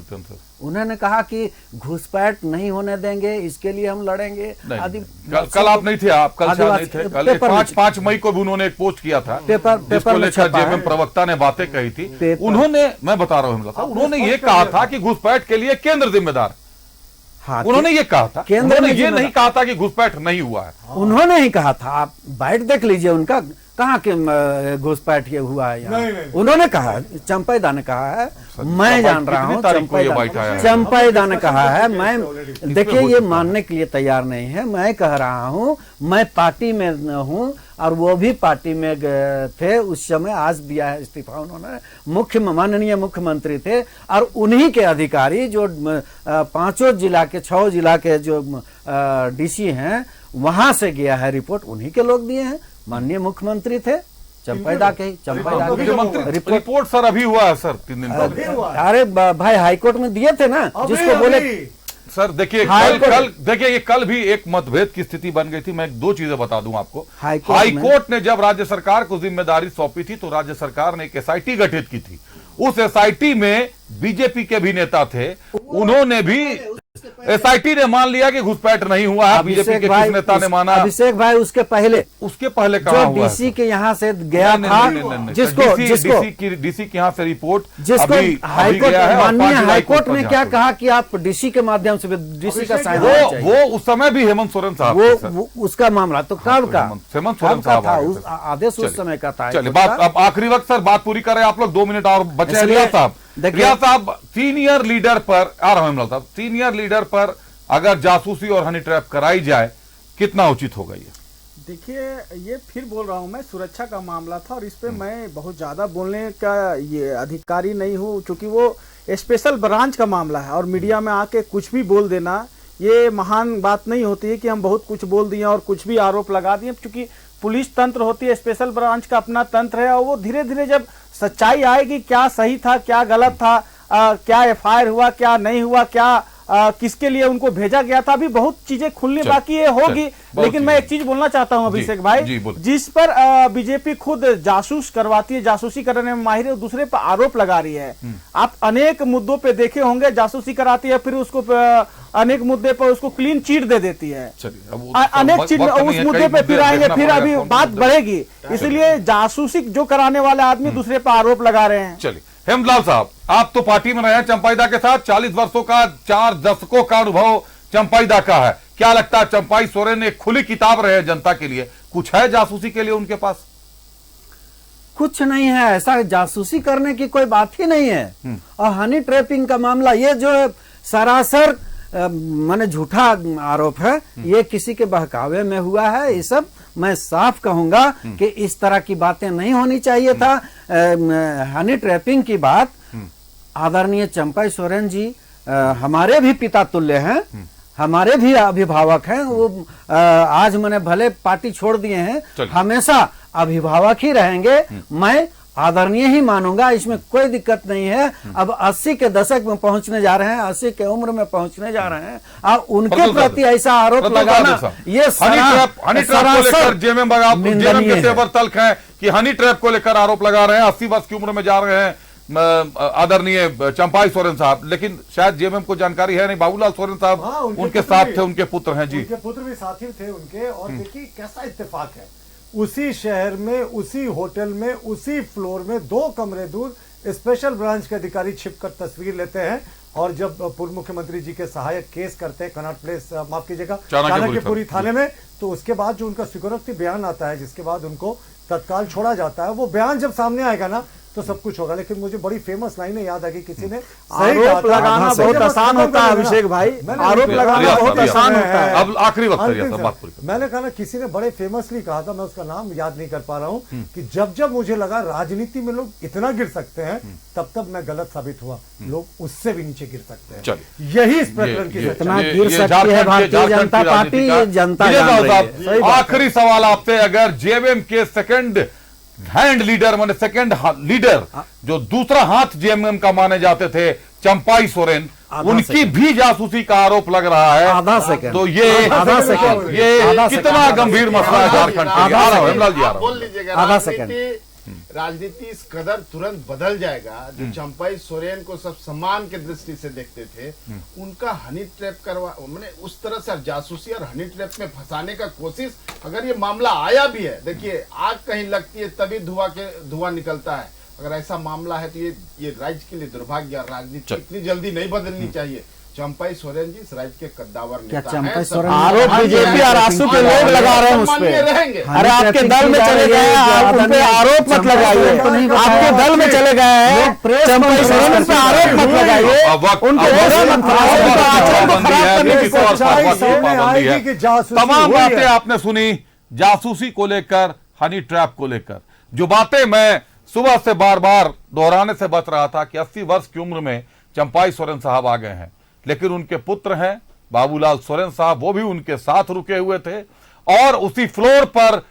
Speaker 9: उन्होंने कहा कि घुसपैठ नहीं होने देंगे, इसके लिए हम लड़ेंगे।
Speaker 1: कल आप नहीं थे, आप कल नहीं थे, कल 5 मई को भी उन्होंने एक पोस्ट किया था जिसको लेकर जेएमएम प्रवक्ता ने बातें कही थी। उन्होंने, मैं बता रहा हूँ, उन्होंने ये कहा था कि घुसपैठ के लिए केंद्र जिम्मेदार। हाँ, उन्होंने ये कहा था, उन्होंने ये नहीं कहा था कि घुसपैठ नहीं हुआ है।
Speaker 9: उन्होंने ही कहा था, आप बाइट देख लीजिए उनका, कहाँ के घुसपैठ ये हुआ है यहाँ। उन्होंने कहा, चंपैदा ने कहा है, मैं जान रहा हूँ, चंपैदा ने कहा है, मैं देखिए ये मानने के लिए तैयार नहीं है, मैं कह रहा हूँ मैं पार्टी में हूँ और वो भी पार्टी में थे उस समय, आज दिया है इस्तीफा उन्होंने, माननीय मुख्यमंत्री थे और उन्हीं के अधिकारी जो 5 जिला के 6 जिला के जो डीसी हैं वहां से गया है रिपोर्ट, उन्हीं के लोग दिए हैं, माननीय मुख्यमंत्री थे चंपैदा के।
Speaker 1: रिपोर्ट सर अभी हुआ है सर 3 दिन पहले।
Speaker 9: अरे भाई हाईकोर्ट में दिए थे ना, जिसको बोले
Speaker 1: सर। देखिए देखिए ये कल भी एक मतभेद की स्थिति बन गई थी। मैं 2 चीजें बता दूं आपको। हाईकोर्ट ने जब राज्य सरकार को जिम्मेदारी सौंपी थी तो राज्य सरकार ने एक SIT गठित की थी। उस SIT में बीजेपी के भी नेता थे, उन्होंने भी SIT ने मान लिया कि घुसपैठ नहीं हुआ है। बीजेपी के किस नेता ने माना?
Speaker 9: अभिषेक भाई उसके पहले
Speaker 1: कहा हुआ
Speaker 9: डीसी के यहाँ से गया था, जिसको
Speaker 1: डीसी के यहाँ से रिपोर्ट
Speaker 9: जिसको हाईकोर्ट, माननीय हाईकोर्ट ने क्या कहा कि आप डीसी के माध्यम से, डीसी का साइन होना चाहिए।
Speaker 1: वो उस समय भी हेमंत सोरेन साहब,
Speaker 9: वो उसका मामला तो कब का
Speaker 1: हेमंत सोरेन साहब
Speaker 9: था, आदेश उस समय का था।
Speaker 1: चलिए बात अब आखिरी वक्त सर बात पूरी करें आप लोग, 2 मिनट और बचे हैं। रियाज साहब, सीनियर लीडर पर आ रहा हूं, साहब सीनियर लीडर पर अगर जासूसी और हनी ट्रैप कराई जाए कितना उचित होगा ये?
Speaker 13: देखिए ये फिर बोल रहा हूं मैं, सुरक्षा का मामला था और इस पे मैं बहुत ज्यादा बोलने का ये अधिकारी नहीं हूं, क्योंकि वो स्पेशल ब्रांच का मामला है और मीडिया में आके कुछ भी बोल देना ये महान बात नहीं होती है कि हम बहुत कुछ बोल दिए और कुछ भी आरोप लगा दिए, क्योंकि पुलिस तंत्र होती है, स्पेशल ब्रांच का अपना तंत्र है और वो धीरे धीरे जब सच्चाई आएगी, क्या सही था क्या गलत था, क्या FIR हुआ क्या नहीं हुआ, क्या किसके लिए उनको भेजा गया था, अभी बहुत चीजें खुलने बाकी है होगी। लेकिन मैं एक चीज बोलना चाहता हूं अभिषेक भाई, जिस पर बीजेपी खुद जासूस करवाती है, जासूसी करने में माहिर है, दूसरे पर आरोप लगा रही है। आप अनेक मुद्दों पे देखे होंगे, जासूसी कराती है फिर उसको अनेक मुद्दे पर उसको क्लीन चिट दे देती है, अनेक चीज उस मुद्दे पे फिर आएंगे, फिर अभी बात बढ़ेगी। इसलिए जासूसी जो कराने वाले आदमी दूसरे पर आरोप लगा रहे हैं।
Speaker 1: चलिए हेमंतलाल साहब, आप तो पार्टी में रहे हैं चंपैदा के साथ, 40 वर्षों का 4 दशकों का अनुभव चंपैदा का है, क्या लगता है चंपाई सोरेन एक खुली किताब रहे जनता के लिए, कुछ है जासूसी के लिए उनके पास?
Speaker 9: कुछ नहीं है, ऐसा जासूसी करने की कोई बात ही नहीं है। और हनी ट्रैपिंग का मामला ये जो सरासर माने झूठा आरोप है, ये किसी के बहकावे में हुआ है। ये सब मैं साफ कहूंगा कि इस तरह की बातें नहीं होनी चाहिए था। हनी ट्रैपिंग की बात आदरणीय चंपाई सोरेन जी हमारे भी पिता तुल्य हैं, हमारे भी अभिभावक हैं। वो आज मैंने भले पार्टी छोड़ दिए हैं, हमेशा अभिभावक ही रहेंगे। मैं आदरणीय ही मानूंगा, इसमें कोई दिक्कत नहीं है। अब 80 के दशक में पहुंचने जा रहे हैं, 80 के उम्र में पहुंचने जा रहे हैं, और उनके प्रति ऐसा आरोप लगाना ये
Speaker 1: हनी ट्रैप को लेकर जेएमएम के तेवर तल्ख हैं कि हनी ट्रैप को लेकर आरोप लगा रहे हैं। 80 वर्ष की उम्र में जा रहे हैं आदरणीय चंपाई सोरेन साहब, लेकिन शायद जेएमएम को जानकारी है नहीं। बाबूलाल सोरेन साहब उनके साथ थे, उनके पुत्र हैं जी,
Speaker 12: उनके पुत्र भी साथी थे उनके। और देखिए कैसा इत्तेफाक है, उसी शहर में, उसी होटल में, उसी फ्लोर में 2 कमरे दूर स्पेशल ब्रांच के अधिकारी छिपकर तस्वीर लेते हैं। और जब पूर्व मुख्यमंत्री जी के सहायक केस करते हैं कनॉट प्लेस, माफ कीजिएगा, चाणक्यपुरी थाने में, तो उसके बाद जो उनका स्वीकारोक्ति बयान आता है, जिसके बाद उनको तत्काल छोड़ा जाता है, वो बयान जब सामने आएगा ना तो सब कुछ होगा। लेकिन मुझे बड़ी फेमस लाइन याद आ गई, किसी ने
Speaker 13: आरोप लगाना बहुत आसान होता है अभिषेक भाई, आरोप लगाना बहुत आसान होता है।
Speaker 1: अब आखिरी वक्त
Speaker 12: मैंने कहा ना, किसी ने बड़े फेमसली कहा था, मैं उसका नाम याद नहीं कर पा रहा हूं, कि जब जब मुझे लगा राजनीति में लोग इतना गिर सकते हैं, तब तब मैं गलत साबित हुआ, लोग उससे भी नीचे गिर सकते हैं। यही इस प्रकरण की
Speaker 9: इतना गिर सकती है भारतीय जनता पार्टी, जनता।
Speaker 1: आखिरी सवाल आपसे, अगर जेएमएम के सेकंड हैंड लीडर माने सेकंड लीडर जो दूसरा हाथ जेएमएम का माने जाते थे चंपाई सोरेन, उनकी भी जासूसी का आरोप लग रहा है,
Speaker 9: आधा सेकंड,
Speaker 1: तो ये कितना गंभीर मसला है झारखंड का। हेमलाल जी
Speaker 14: बोल लीजिएगा,
Speaker 9: आधा सेकंड।
Speaker 14: राजनीति इस कदर तुरंत बदल जाएगा। जो चंपाई सोरेन को सब सम्मान के दृष्टि से देखते थे, उनका हनी ट्रैप करवा, मैंने उस तरह से जासूसी और हनी ट्रैप में फंसाने का कोशिश, अगर ये मामला आया भी है, देखिए आग कहीं लगती है तभी धुआं निकलता है। अगर ऐसा मामला है तो ये राज्य के लिए दुर्भाग्य। राजनीति इतनी जल्दी नहीं बदलनी चाहिए। चंपाई सोरेन जी इस राज्य के कद्दावर नेता हैं।
Speaker 13: आरोप बीजेपी और आंसू के लोग लगा रहे हैं उस पे। अरे आपके दल में चले गए हैं, उन पे आरोप मत लगाइए। आपके दल में चले गए हैं, चंपाई सोरेन पे आरोप मत लगाइए, उनको
Speaker 1: तमाम बातें आपने सुनी जासूसी को लेकर, हनी ट्रैप को लेकर। जो बातें मैं सुबह से बार बार दोहराने से बच रहा था कि 80 वर्ष की उम्र में चंपाई सोरेन साहब आ गए हैं, लेकिन उनके पुत्र हैं बाबूलाल सोरेन साहब, वो भी उनके साथ रुके हुए थे। और उसी फ्लोर पर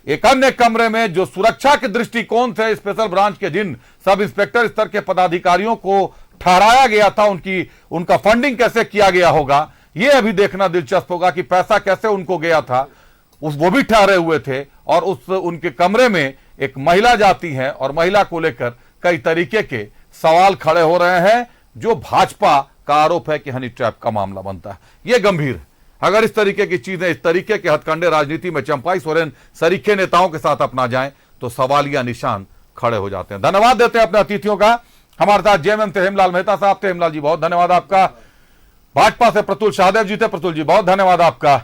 Speaker 1: एक अन्य कमरे में जो सुरक्षा के दृष्टिकोण से स्पेशल ब्रांच के जिन सब इंस्पेक्टर स्तर के पदाधिकारियों को ठहराया गया था, उनका फंडिंग कैसे किया गया होगा, यह अभी देखना दिलचस्प होगा कि पैसा कैसे उनको गया था। वो भी ठहरे हुए थे, और उनके कमरे में एक महिला जाती है, और महिला को लेकर कई तरीके के सवाल खड़े हो रहे हैं, जो भाजपा का आरोप है कि हनी ट्रैप का मामला बनता है। यह गंभीर है। अगर इस तरीके की चीजें, इस तरीके के हथकंडे राजनीति में चंपाई सोरेन सरीखे नेताओं के साथ अपना जाएं, तो सवालिया निशान खड़े हो जाते हैं। धन्यवाद देते हैं अपने अतिथियों का। हमारे साथ जेएमएम थे हेमलाल मेहता साहब थे, हेमलाल जी बहुत धन्यवाद आपका। भाजपा से प्रतुल शाहदेव जी थे, प्रतुल जी बहुत धन्यवाद आपका।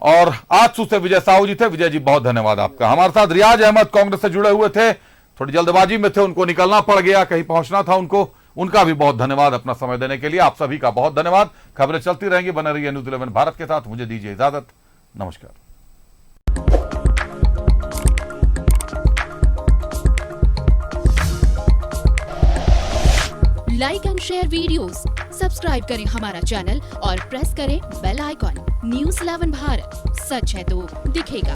Speaker 1: और आजसू से विजय साहू जी थे, विजय जी बहुत धन्यवाद आपका। हमारे साथ रियाज अहमद कांग्रेस से जुड़े हुए थे, थोड़ी जल्दबाजी में थे, उनको निकलना पड़ गया, कहीं पहुंचना था उनको, उनका भी बहुत धन्यवाद अपना समय देने के लिए। आप सभी का बहुत धन्यवाद। खबरें चलती रहेंगी, बने रहिए न्यूज़ 11 भारत के साथ। मुझे दीजिए इजाजत, नमस्कार।
Speaker 15: Like and share videos, subscribe करें हमारा चैनल और प्रेस करें बेल आइकॉन। न्यूज़ 11 भारत, सच है तो दिखेगा।